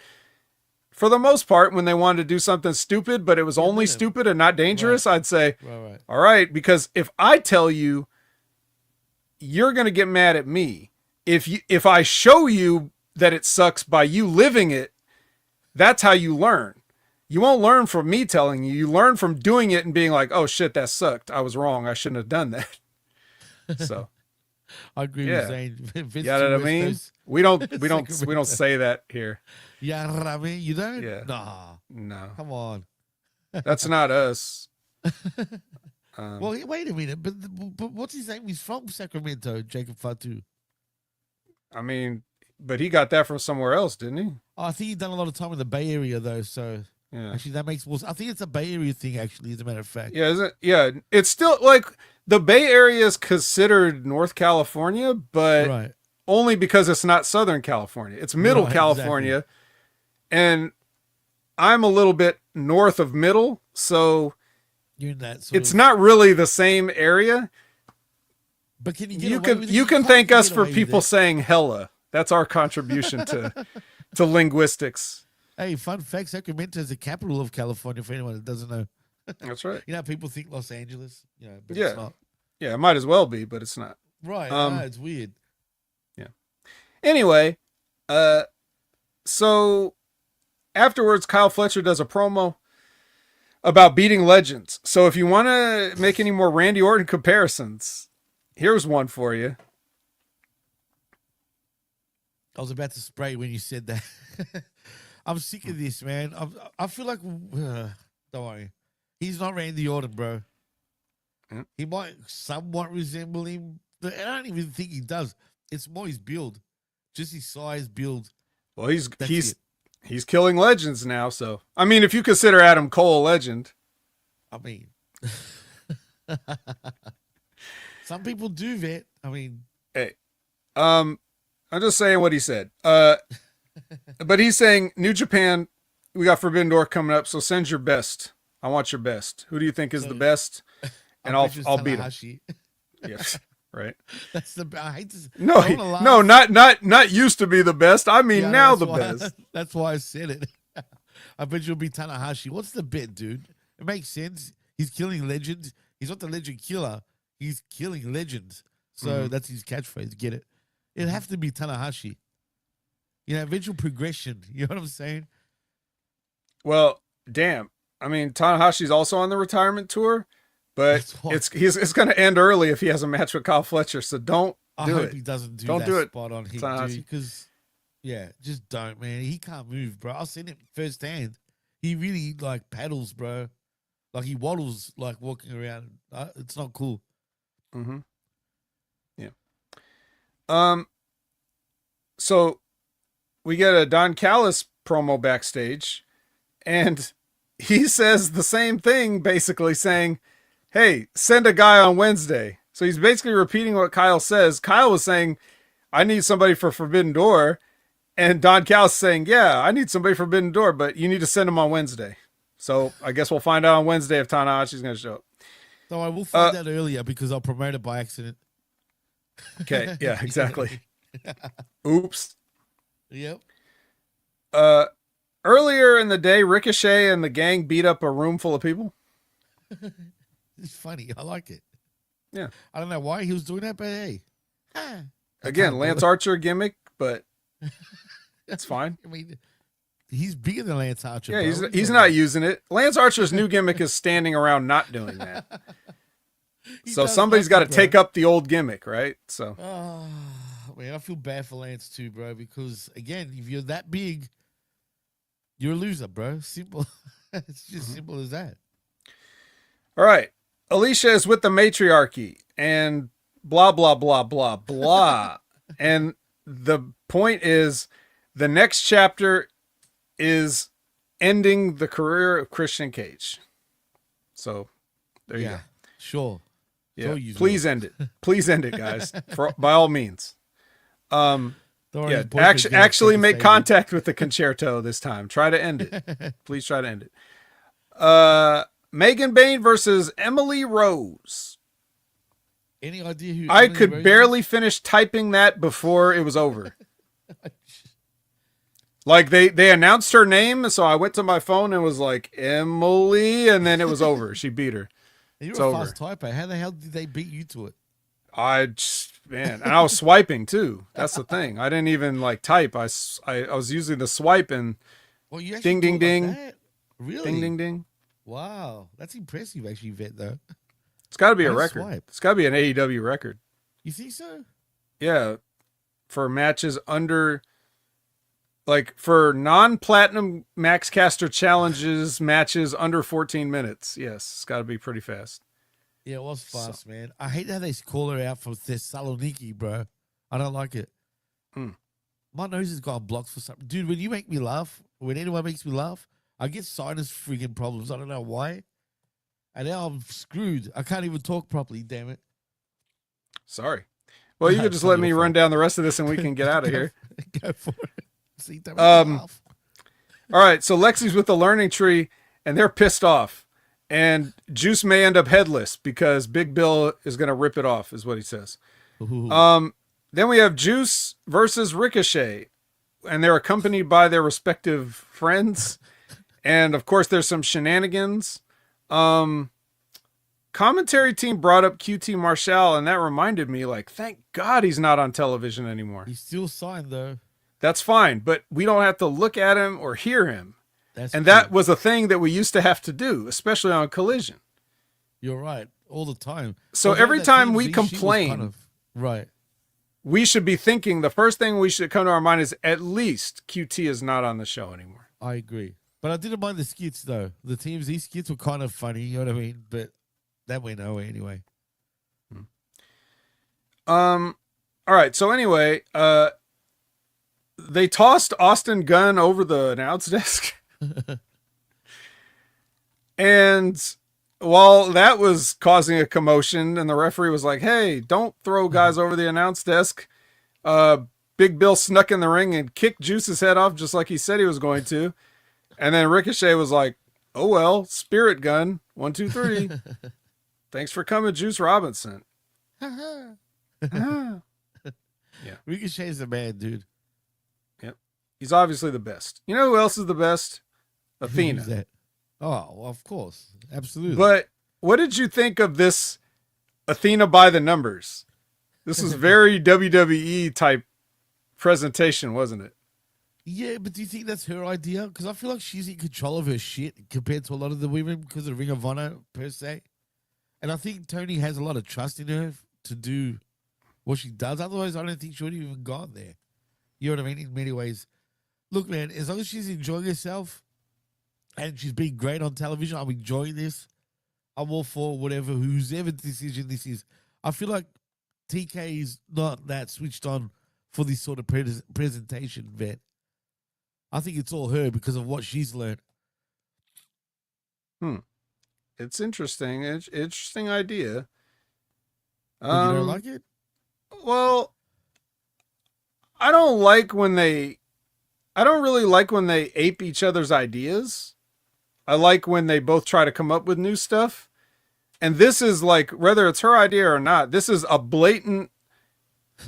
for the most part, when they wanted to do something stupid, but it was only stupid and not dangerous, I'd say, all right, because if I tell you, you're going to get mad at me. If I show you that it sucks by you living it, that's how you learn. You won't learn from me telling you. You learn from doing it and being like, oh shit, that sucked. I was wrong. I shouldn't have done that. So I agree with saying. You know what I mean? We don't say that here. Yeah, I mean, you don't? Yeah. Nah. No. Come on. That's not us. Well, wait a minute. But what's his name? He's from Sacramento, Jacob Fatu. I mean, but he got that from somewhere else, didn't he? Oh, I think he's done a lot of time in the Bay Area, though. So yeah. Actually, that makes more sense. I think it's a Bay Area thing, actually, as a matter of fact. Yeah, isn't it? Yeah, it's still like the Bay Area is considered North California, but only because it's not Southern California. It's Middle California. Exactly. And I'm a little bit north of Middle, so you're in that it's not really the same area. But can you can thank us for people saying hella. That's our contribution to linguistics. Hey, fun fact, Sacramento is the capital of California, for anyone that doesn't know. That's right. You know, people think Los Angeles, but yeah. It's not. Yeah, it might as well be, but it's not. Right. It's weird. Yeah. Anyway, so afterwards, Kyle Fletcher does a promo about beating legends. So if you want to make any more Randy Orton comparisons, here's one for you. I was about to spray when you said that. I'm sick of this, man. I feel like, don't worry. He's not Randy Orton, bro. Yep. He might somewhat resemble him, but I don't even think he does. It's more his build. Just his size, build. Well, he's killing legends now, so. I mean, if you consider Adam Cole a legend. I mean. Some people do, Vet. I mean. Hey. I'm just saying what he said. But he's saying, New Japan, we got Forbidden Door coming up, so send your best. I want your best. Who do you think is the best? And I'll beat him. Yes, right. That's the. I hate to. No, not used to be the best. I mean, now the best. That's why I said it. I bet you'll be Tanahashi. What's the bet, dude? It makes sense. He's killing legends. He's not the legend killer. He's killing legends. So that's his catchphrase. Get it? It'd have to be Tanahashi. Eventual progression. You know what I'm saying? Well, damn. I mean, Tanahashi's also on the retirement tour, but it's going to end early if he has a match with Kyle Fletcher. So don't do it. I hope he doesn't do that spot on him, dude. Because, just don't, man. He can't move, bro. I've seen it firsthand. He really, paddles, bro. Like, he waddles, walking around. It's not cool. Mm-hmm. Yeah. So we get a Don Callis promo backstage, and he says the same thing, basically saying, hey, send a guy on Wednesday. So he's basically repeating what Kyle says. Kyle was saying, I need somebody for Forbidden Door. And Don Callis saying, yeah, I need somebody for Forbidden Door, but you need to send him on Wednesday. So I guess we'll find out on Wednesday if Tanahashi's going to show up. So I will find out earlier because I'll promote it by accident. Okay, yeah, exactly. Oops. Yep. Earlier in the day, Ricochet and the gang beat up a room full of people. It's funny. I like it. Yeah. I don't know why he was doing that, but hey. Again, Lance Archer gimmick, but it's fine. I mean, he's bigger than Lance Archer. Yeah, bro. he's not using it. Lance Archer's new gimmick is standing around not doing that. So somebody's got to take up the old gimmick, right? So. Oh, man, I feel bad for Lance too, bro, because, again, if you're that big, you're a loser, bro. Simple. It's just simple as that. All right. Alicia is with the matriarchy and blah, blah, blah, blah, blah. And the point is the next chapter is ending the career of Christian Cage. So there you go. Sure. Yeah. Please end it. Please end it, guys. By all means. Actually make contact with the concerto this time. Try to end it. Please try to end it. Megan Bain versus Emily Rose. Any idea who? I could barely finish typing that before it was over. Like they announced her name, so I went to my phone and was like Emily, and then it was over. She beat her. You're a fast typer. How the hell did they beat you to it? And I was swiping too. That's the thing. I didn't even like type. I was using the swipe and ding ding ding. Like really? Ding ding ding. Wow, that's impressive, actually, Vet. Though it's got to be a record. Swipe. It's got to be an AEW record. You think so? Yeah, for matches under, like for non-platinum Max Caster challenges matches under 14 minutes. Yes, it's got to be pretty fast. Yeah, it was fast, man. I hate how they call her out for Thessaloniki, bro. I don't like it. My nose has got blocked for something. Dude, when you make me laugh, when anyone makes me laugh, I get sinus freaking problems. I don't know why. And now I'm screwed. I can't even talk properly, damn it. Sorry. Well, you could just let me run down the rest of this and we can get out of here. Go for it. See, don't make me laugh. All right, so Lexi's with the learning tree, and they're pissed off. And Juice may end up headless because Big Bill is going to rip it off, is what he says. Then we have Juice versus Ricochet, and they're accompanied by their respective friends. And, of course, there's some shenanigans. Commentary team brought up QT Marshall, and that reminded me, like, thank God he's not on television anymore. He's still signed, though. That's fine, but we don't have to look at him or hear him. That was a thing that we used to have to do, especially on Collision. You're right, all the time. So every time we complain, right, we should be thinking the first thing we should come to our mind is at least QT is not on the show anymore. I agree. But I didn't mind the skits, though. The TMZ skits were kind of funny, you know what I mean? But that went nowhere anyway. All right, so anyway, they tossed Austin Gunn over the announce desk. And while that was causing a commotion and the referee was like, hey, don't throw guys over the announce desk, Big Bill snuck in the ring and kicked Juice's head off just like he said he was going to. And then Ricochet was like, oh, well, spirit gun, 1, 2, 3. Thanks for coming, Juice Robinson. Yeah. Ricochet's the man, dude. Yep. He's obviously the best. You know who else is the best? Athena. Who's that? Oh, well, of course. Absolutely. But what did you think of this Athena by the numbers? This was very WWE type presentation, wasn't it? Yeah, but do you think that's her idea? Because I feel like she's in control of her shit compared to a lot of the women because of Ring of Honor, per se. And I think Tony has a lot of trust in her to do what she does. Otherwise, I don't think she would have even gone there. You know what I mean? In many ways. Look, man, as long as she's enjoying herself and she's being great on television, I'm enjoying this. I'm all for whatever, whoever decision this is. I feel like TK is not that switched on for this sort of presentation, Vet. I think it's all her because of what she's learned. It's interesting. Interesting idea. You don't like it? Well, I don't really like when they ape each other's ideas. I like when they both try to come up with new stuff. And this is like, whether it's her idea or not, this is a blatant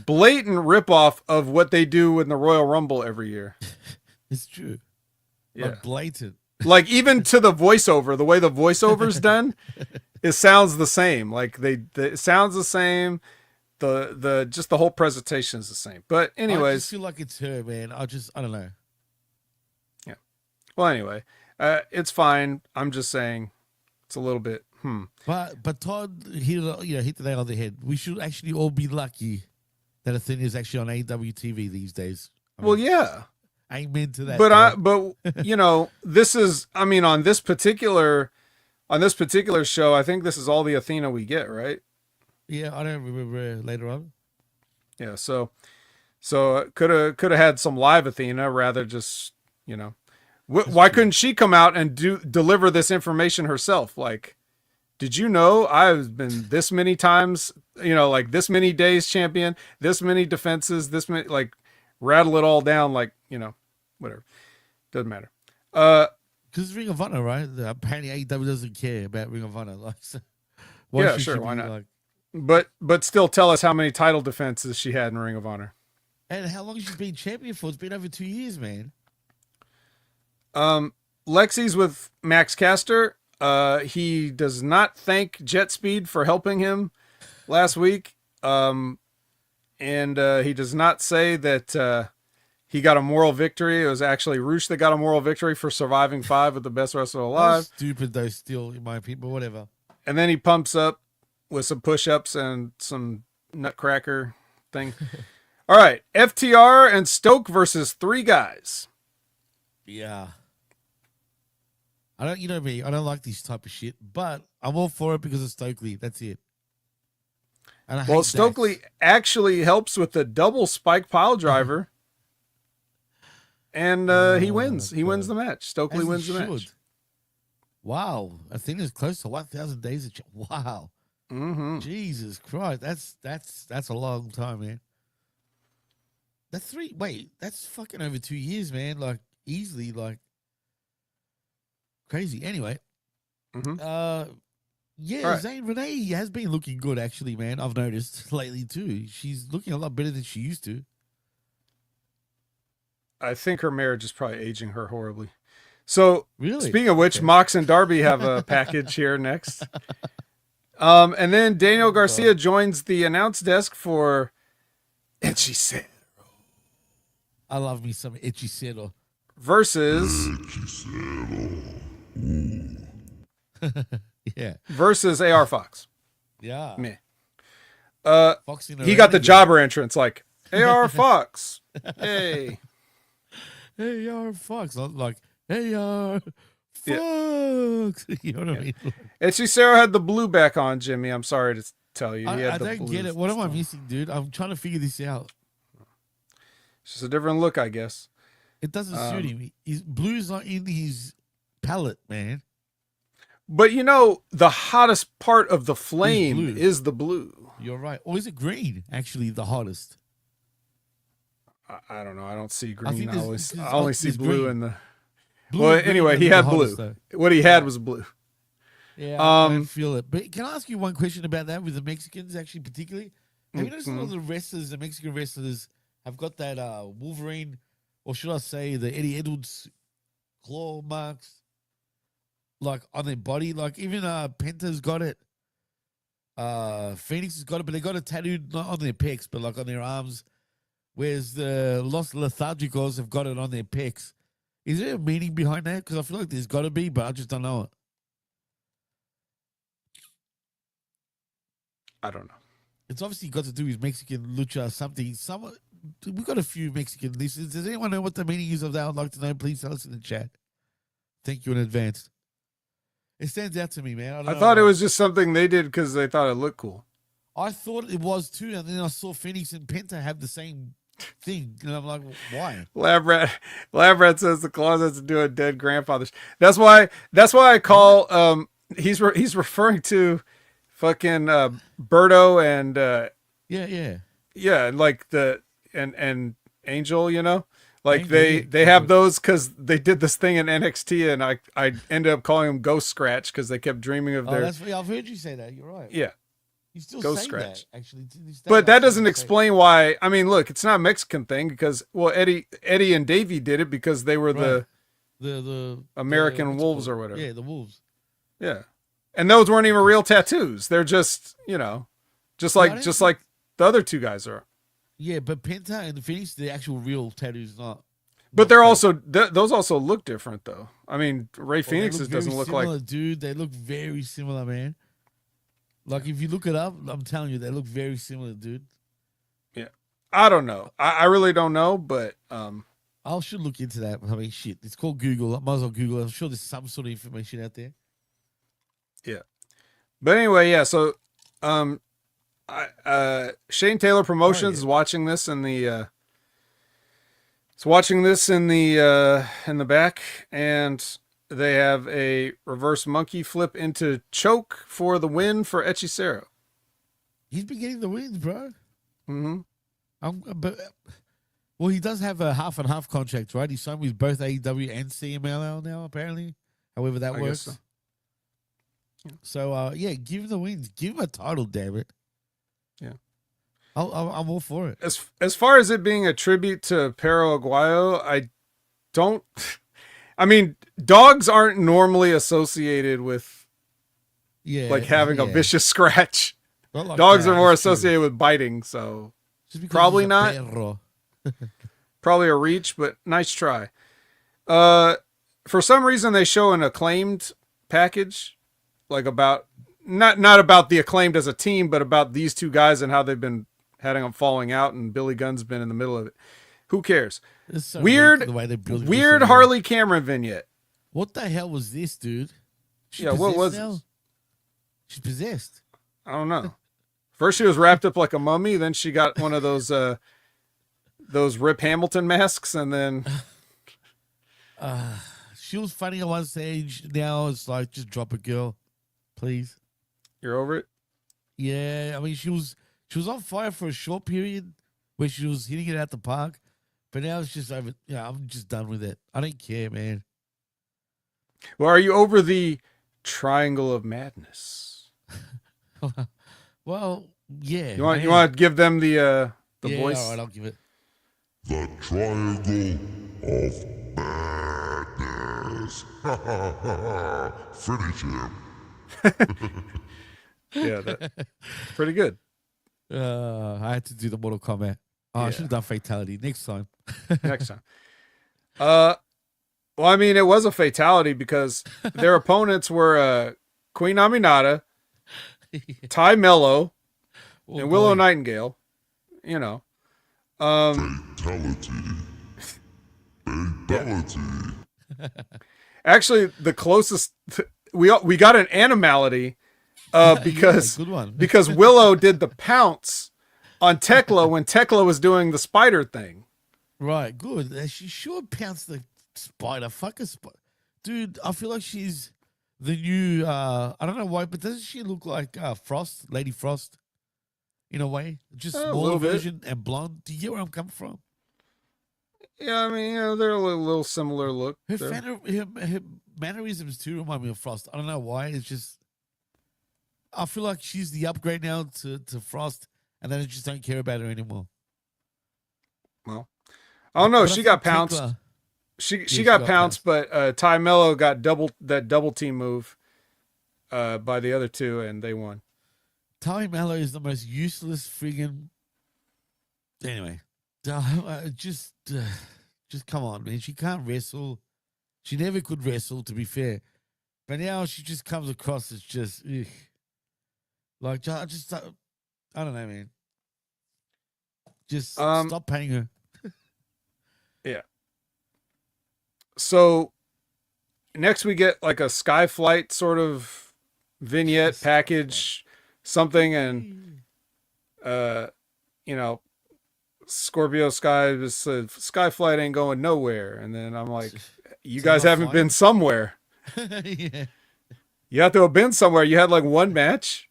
ripoff of what they do in the Royal Rumble every year. It's true. Yeah. Like blatant. Like even to the voiceover, the way the voiceover's done, it sounds the same. Like it sounds the same. The just the whole presentation is the same. But I anyways, just feel like it's her, man. I don't know. yeah. Well, anyway, it's fine. I'm just saying it's a little bit. But Todd hit the nail on the head. We should actually all be lucky that Athena is actually on AEW TV these days. Well, yeah. Amen to that. But you know, this is. I mean, on this particular show, I think this is all the Athena we get, right? Yeah, I don't remember later on. Yeah, so could have had some live Athena rather just, you know. Why couldn't she come out and deliver this information herself? Like, did you know I've been this many times, you know, like this many days champion, this many defenses, this many, like, rattle it all down, like, you know, whatever. Doesn't matter. Because Ring of Honor, right? Apparently AEW doesn't care about Ring of Honor. Like, so yeah, sure, why not? But still tell us how many title defenses she had in Ring of Honor. And how long she's been champion for? It's been over 2 years, man. Lexi's with Max Caster. He does not thank Jet Speed for helping him last week. And he does not say that he got a moral victory. It was actually Roosh that got a moral victory for surviving 5 with the best wrestler alive. Stupid though, still, in my opinion, but whatever. And then he pumps up with some push-ups and some nutcracker thing. All right, FTR and Stoke versus 3 guys. Yeah. You know me, I don't like this type of shit, but I'm all for it because of Stokely. That's it. And Well, Stokely actually helps with the double spike pile driver. And he wins. He wins the match. Stokely wins the match. Wow. I think it's close to 1,000 days. Wow. Mm-hmm. Jesus Christ. That's a long time, man. That's fucking over 2 years, man. Like, easily, like, crazy. Anyway. Mm-hmm. Yeah, right. Zane Renee has been looking good, actually, man. I've noticed lately, too. She's looking a lot better than she used to. I think her marriage is probably aging her horribly. So, really? Speaking of which, Mox and Darby have a package here next. And then Daniel Garcia joins the announce desk for Hechicero. I love me some Hechicero. Versus yeah. Versus AR Fox. Yeah. Me. Fox he got the jobber entrance like AR Fox. Hey. Hey, AR Fox. I'm like, hey, Fox. Yeah. You know what I mean? Hechicero had the blue back on, Jimmy. I'm sorry to tell you. I don't get it. What am I missing, dude? I'm trying to figure this out. It's just a different look, I guess. It doesn't suit him. His blue's not in his palette, man. But you know, the hottest part of the flame is the blue. You're right. Or is it green, actually, the hottest? I don't know. I don't see green. I only see blue green. in the... Blue well, anyway, he had blue. Though. What he had was blue. Yeah, I feel it. But can I ask you one question about that with the Mexicans, actually, particularly? Have you noticed a lot of the wrestlers, the Mexican wrestlers, have got that Wolverine, or should I say the Eddie Edwards claw marks, like, on their body? Like, even Penta's got it. Phoenix has got it, but they got it tattooed not on their pecs, but like on their arms. Whereas the Los Lethargicos have got it on their pecs. Is there a meaning behind that? Because I feel like there's got to be, but I just don't know it. I don't know. It's obviously got to do with Mexican lucha something. We've got a few Mexican listeners. Does anyone know what the meaning is of that? I'd like to know. Please tell us in the chat. Thank you in advance. It stands out to me, man. I thought it was just something they did because they thought it looked cool. I thought it was too, and then I saw Phoenix and Penta have the same thing, and I'm like, why? Lab rat says the closet's doing dead grandfathers. That's why I call he's referring to fucking Berto and yeah, like and Angel, you know, like Angel, they have those because they did this thing in NXT, and I ended up calling them Ghost Scratch because they kept dreaming of their. I've heard you say that. You're right. Yeah. You still Go say scratch. that, actually. To this day, But that I still doesn't say- explain why. I mean, look, it's not a Mexican thing because, well, Eddie and Davey did it because they were Right. the the American what's it Wolves called? or whatever. Yeah, the Wolves. Yeah. And those weren't even real tattoos. They're just, just like the other two guys are. Yeah, but Penta and the Phoenix, the actual real tattoos, not. But not they're fake. also those also look different though. I mean, Ray Well, they Phoenix's very doesn't look similar, like. dude. They look very similar, man. Like if you look it up, I'm telling you, they look very similar, dude. Yeah. I don't know. I really don't know, but I should look into that. I mean, shit, it's called Google. I might as well Google it. I'm sure there's some sort of information out there. yeah. But anyway, yeah. So, Shane Taylor Promotions is watching this in the. It's watching this in the back, and they have a reverse monkey flip into choke for the win for Hechicero. He's been getting the wins, bro. Mm-hmm. Well, he does have a half and half contract, right? He's signed with both AEW and CMLL now, apparently. However that I works. guess So, yeah, give him the wins. Give him a title, damn it. Yeah. I'm all for it. As far as it being a tribute to Perro Aguayo, I don't. I mean, dogs aren't normally associated with like having a vicious scratch. Not like Dogs that, are more that's true. associated with biting, so Just because probably he's a not. perro. Probably a reach, but nice try. For some reason they show an Acclaimed package, like about not about the Acclaimed as a team, but about these two guys and how they've been having them falling out, and Billy Gunn's been in the middle of it. Who cares? It's so Weird, weak the way they build it. weird Harley Cameron vignette. What the hell was this, dude? She Yeah, what possessed was now? this? She's possessed. I don't know. First she was wrapped up like a mummy, then she got one of those Rip Hamilton masks, and then She was funny at one stage. Now it's like, just drop it, girl, please. you're over it. Yeah, I mean, she was on fire for a short period where she was hitting it at the park, but now it's just over. Yeah, I'm just done with it. I don't care, man. Well, are you over the Triangle of Madness? Well, yeah. You want to give them the yeah, voice? all right, I'll give it. The Triangle of Madness. Finish him. Yeah, pretty good. I had to do the Mortal Kombat. Oh, I Yeah. should have done Fatality next time. Next time. Well, I mean, it was a fatality because their opponents were Queen Aminata, Ty Mello, Oh, and Willow boy. Nightingale. You know, Fatality. Fatality. actually, the closest we got an animality because Yeah, good one. because Willow did the pounce on Tekla when Tekla was doing the spider thing. Right, good. She sure pounced the spider. Fuck a spider. Dude, I feel like she's the new, I don't know why, but doesn't she look like Frost, Lady Frost, in a way? Just A smaller little bit. version and blonde. Do you get where I'm coming from? Yeah, I mean, they're a little similar look. Her, They're- her mannerisms too remind me of Frost. I don't know why. It's just, I feel like she's the upgrade now to Frost, and then I just don't care about her anymore. Well, I don't know. But I She got think pounced. Tekla- She got pounced, but Ty Mello got double team move by the other two, and they won. Ty Mello is the most useless friggin'. Anyway, just come on, man. She can't wrestle. She never could wrestle, to be fair. But now she just comes across as just, ugh. Like, I don't know, man. Just stop paying her. Yeah. So next we get like a Skyflight sort of vignette package, something, and Scorpio Sky just said Skyflight ain't going nowhere, and then I'm like, you Is it guys not haven't been flying? somewhere. Yeah. You have to have been somewhere. You had like one match.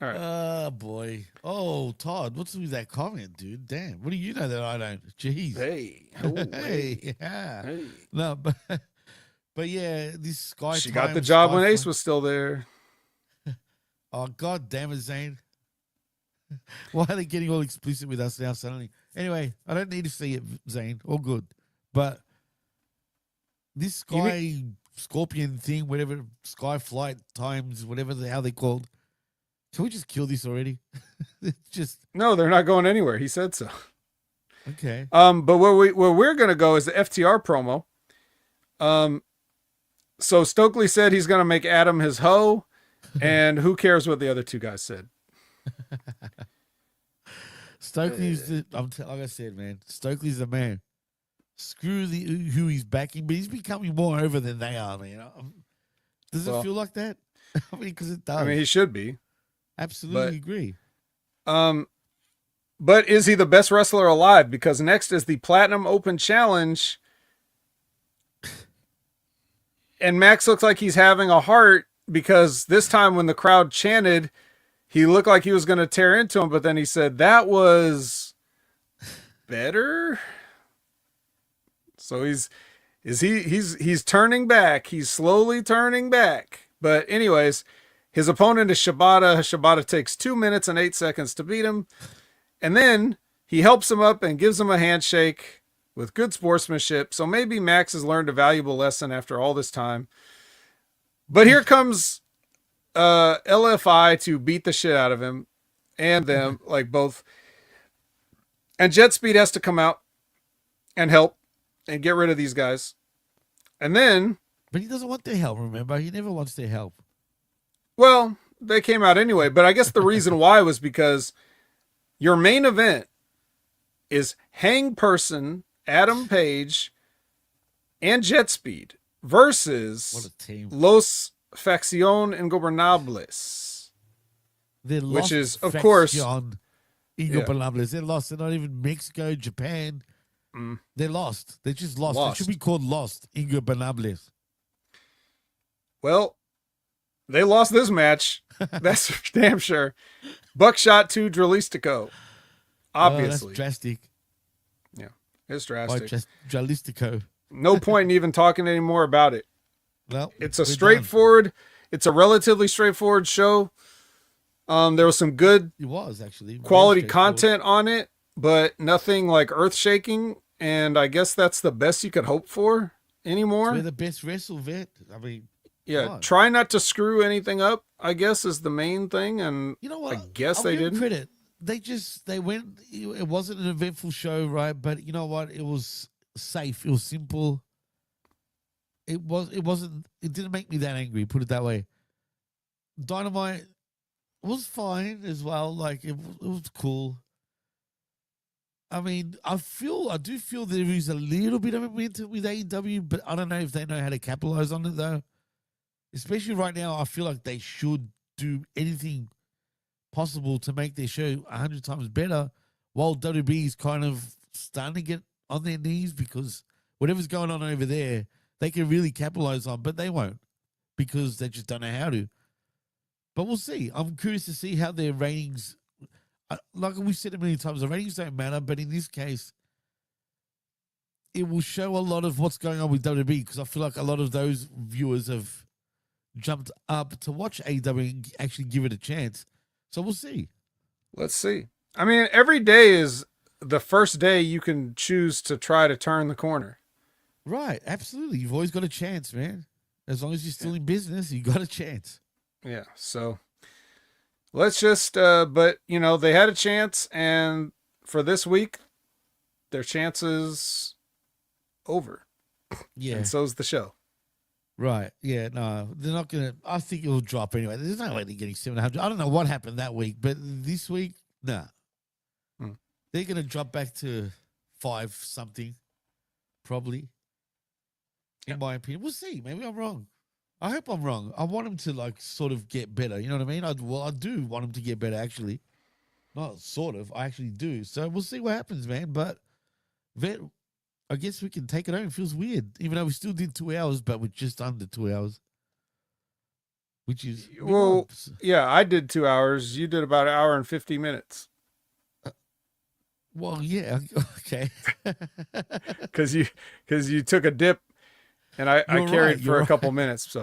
All right. Oh, boy. Oh, Todd, what's with that comment, dude? Damn. What do you know that I don't? Jeez. Hey. Oh, Hey, yeah. hey. No, but yeah, this Sky. She got the Time, job when Skyflight- Ace was still there. Oh, God damn it, Zane. Why are they getting all explicit with us now suddenly? Anyway, I don't need to see it, Zane. All good. But this sky scorpion thing, whatever, sky flight times, whatever how they called. Can we just kill this already? It's just No, they're not going anywhere. He said so. okay. But where we're gonna go is the FTR promo. So Stokely said he's gonna make Adam his hoe, and who cares what the other two guys said? Stokely's like I said, man. Stokely's the man. Screw who he's backing, but he's becoming more over than they are, man. Does it feel like that? I mean, because it does. I mean, he should be. Absolutely agree. But is he the best wrestler alive? Because next is the Platinum Open Challenge. And Max looks like he's having a heart because this time when the crowd chanted, he looked like he was going to tear into him, but then he said that was better. So he's turning back. He's slowly turning back. But anyways, his opponent is Shibata. Shibata takes 2 minutes and 8 seconds to beat him. And then he helps him up and gives him a handshake with good sportsmanship. So maybe Max has learned a valuable lesson after all this time. But here comes LFI to beat the shit out of him and them, like both. And Jet Speed has to come out and help and get rid of these guys. And then... But he doesn't want their help, remember? He never wants their help. Well, they came out anyway. But I guess the reason why was because your main event is Hang Person, Adam Page, and Jet Speed versus what a team. Los Facción Ingobernables. Which is, of course... Ingobernables. They're lost. They're not even Mexico, Japan. They're lost. They're just lost. They should be called Lost Ingobernables. Well, they lost this match. That's for damn sure. Buckshot to Dralistico. Obviously. That's drastic. Yeah, it's drastic. Dralistico. No point in even talking anymore about it. Well, it's a straightforward, it's a relatively straightforward show. There was some good actually quality content on it, but nothing like earth shaking. And I guess that's the best you could hope for anymore. We're the best wrestle vet. I mean, yeah, try not to screw anything up, I guess, is the main thing. And you know what? I guess they didn't. Credit. They went, it wasn't an eventful show, right? But you know what? It was safe. It was simple. It didn't make me that angry, put it that way. Dynamite was fine as well. Like, it was cool. I mean, I do feel there is a little bit of momentum with AEW, but I don't know if they know how to capitalize on it, though. Especially right now, I feel like they should do anything possible to make their show 100 times better, while WB is kind of starting to get on their knees because whatever's going on over there, they can really capitalize on, but they won't because they just don't know how to. But we'll see. I'm curious to see how their ratings... Like we've said a million times, the ratings don't matter, but in this case, it will show a lot of what's going on with WWE because I feel like a lot of those viewers have jumped up to watch AEW and actually give it a chance. So we'll see. Let's see. I mean, every day is the first day you can choose to try to turn the corner. Right. Absolutely. You've always got a chance, man. As long as you're still in business, you got a chance. Yeah. So... let's just, but, you know, they had a chance, and for this week, their chances over. Yeah. And so's the show. Right. Yeah, no, they're not going to, I think it'll drop anyway. There's no way they're getting 700. I don't know what happened that week, but this week, nah. They're going to drop back to 5 something, probably, in my opinion. We'll see. Maybe I'm wrong. I hope I'm wrong. I want him to, like, sort of get better. You know what I mean? I do want him to get better, actually. Not sort of. I actually do. So we'll see what happens, man. But I guess we can take it home. It feels weird. Even though we still did 2 hours, but we're just under 2 hours. Which is... Well, yeah, I did 2 hours. You did about 1 hour and 50 minutes. Well, yeah. Okay. Because you took a dip. And I carried for a couple minutes.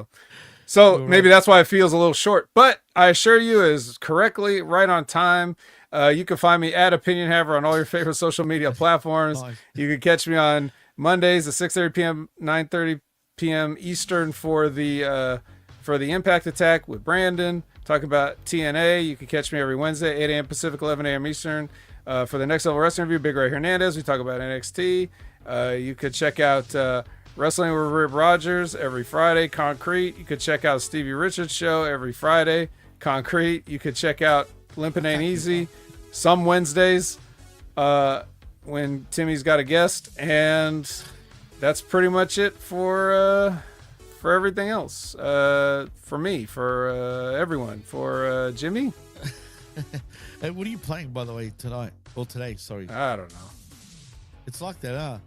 So You're maybe right. that's why it feels a little short, but I assure you is correctly right on time. You can find me at Opinion Haver on all your favorite social media platforms. Nice. You can catch me on Mondays at 6:30 p.m., 9:30 p.m. Eastern for the Impact Attack with Brandon. Talk about TNA. You can catch me every Wednesday, 8 a.m. Pacific, 11 a.m. Eastern. For the Next Level Wrestling Review, Big Ray Hernandez. We talk about NXT. You could check out Wrestling with Rib Rogers every Friday, Concrete. You could check out Stevie Richards' show every Friday, Concrete. You could check out Limpin' Ain't Easy some Wednesdays when Timmy's got a guest. And that's pretty much it for everything else. For me, for everyone, for Jimmy. Hey, what are you playing, by the way, tonight? Or today, sorry. I don't know. It's like that, huh?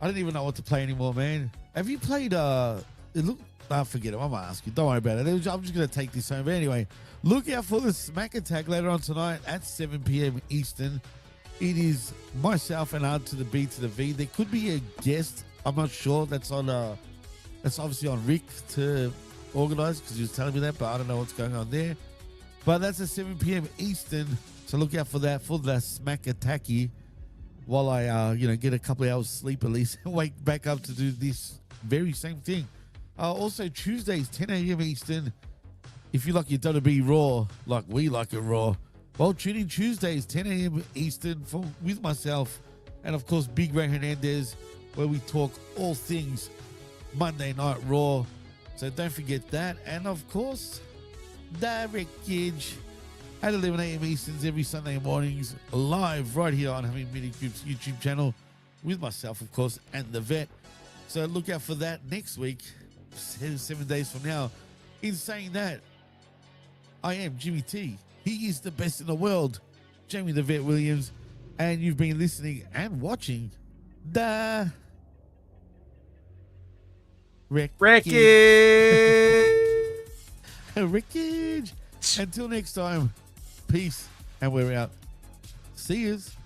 I don't even know what to play anymore, man. Have you played, forget it. I'm going to ask you. Don't worry about it. I'm just going to take this home. But anyway, look out for the Smack Attack later on tonight at 7 p.m. Eastern. It is myself and R to the B to the V. There could be a guest. I'm not sure. That's obviously on Rick to organize because he was telling me that, but I don't know what's going on there. But that's at 7 p.m. Eastern. So look out for that, for the Smack Attacky, while I, get a couple of hours sleep at least and wake back up to do this very same thing. Also, Tuesdays, 10 a.m. Eastern. If you like your WWE Raw, like we like it Raw, well, tune in Tuesdays, 10 a.m. Eastern with myself and, of course, Big Ray Hernandez, where we talk all things Monday Night Raw. So don't forget that. And, of course, the Wreckage at 11 a.m. Easterns every Sunday mornings, live right here on Having Mini Group's YouTube channel with myself, of course, and the Vet. So look out for that next week, 7 days from now. In saying that, I am Jimmy T. He is the best in the world, Jamie the Vet Williams, and you've been listening and watching the Wreckage. Wreckage. Until next time, peace, and we're out. See yous.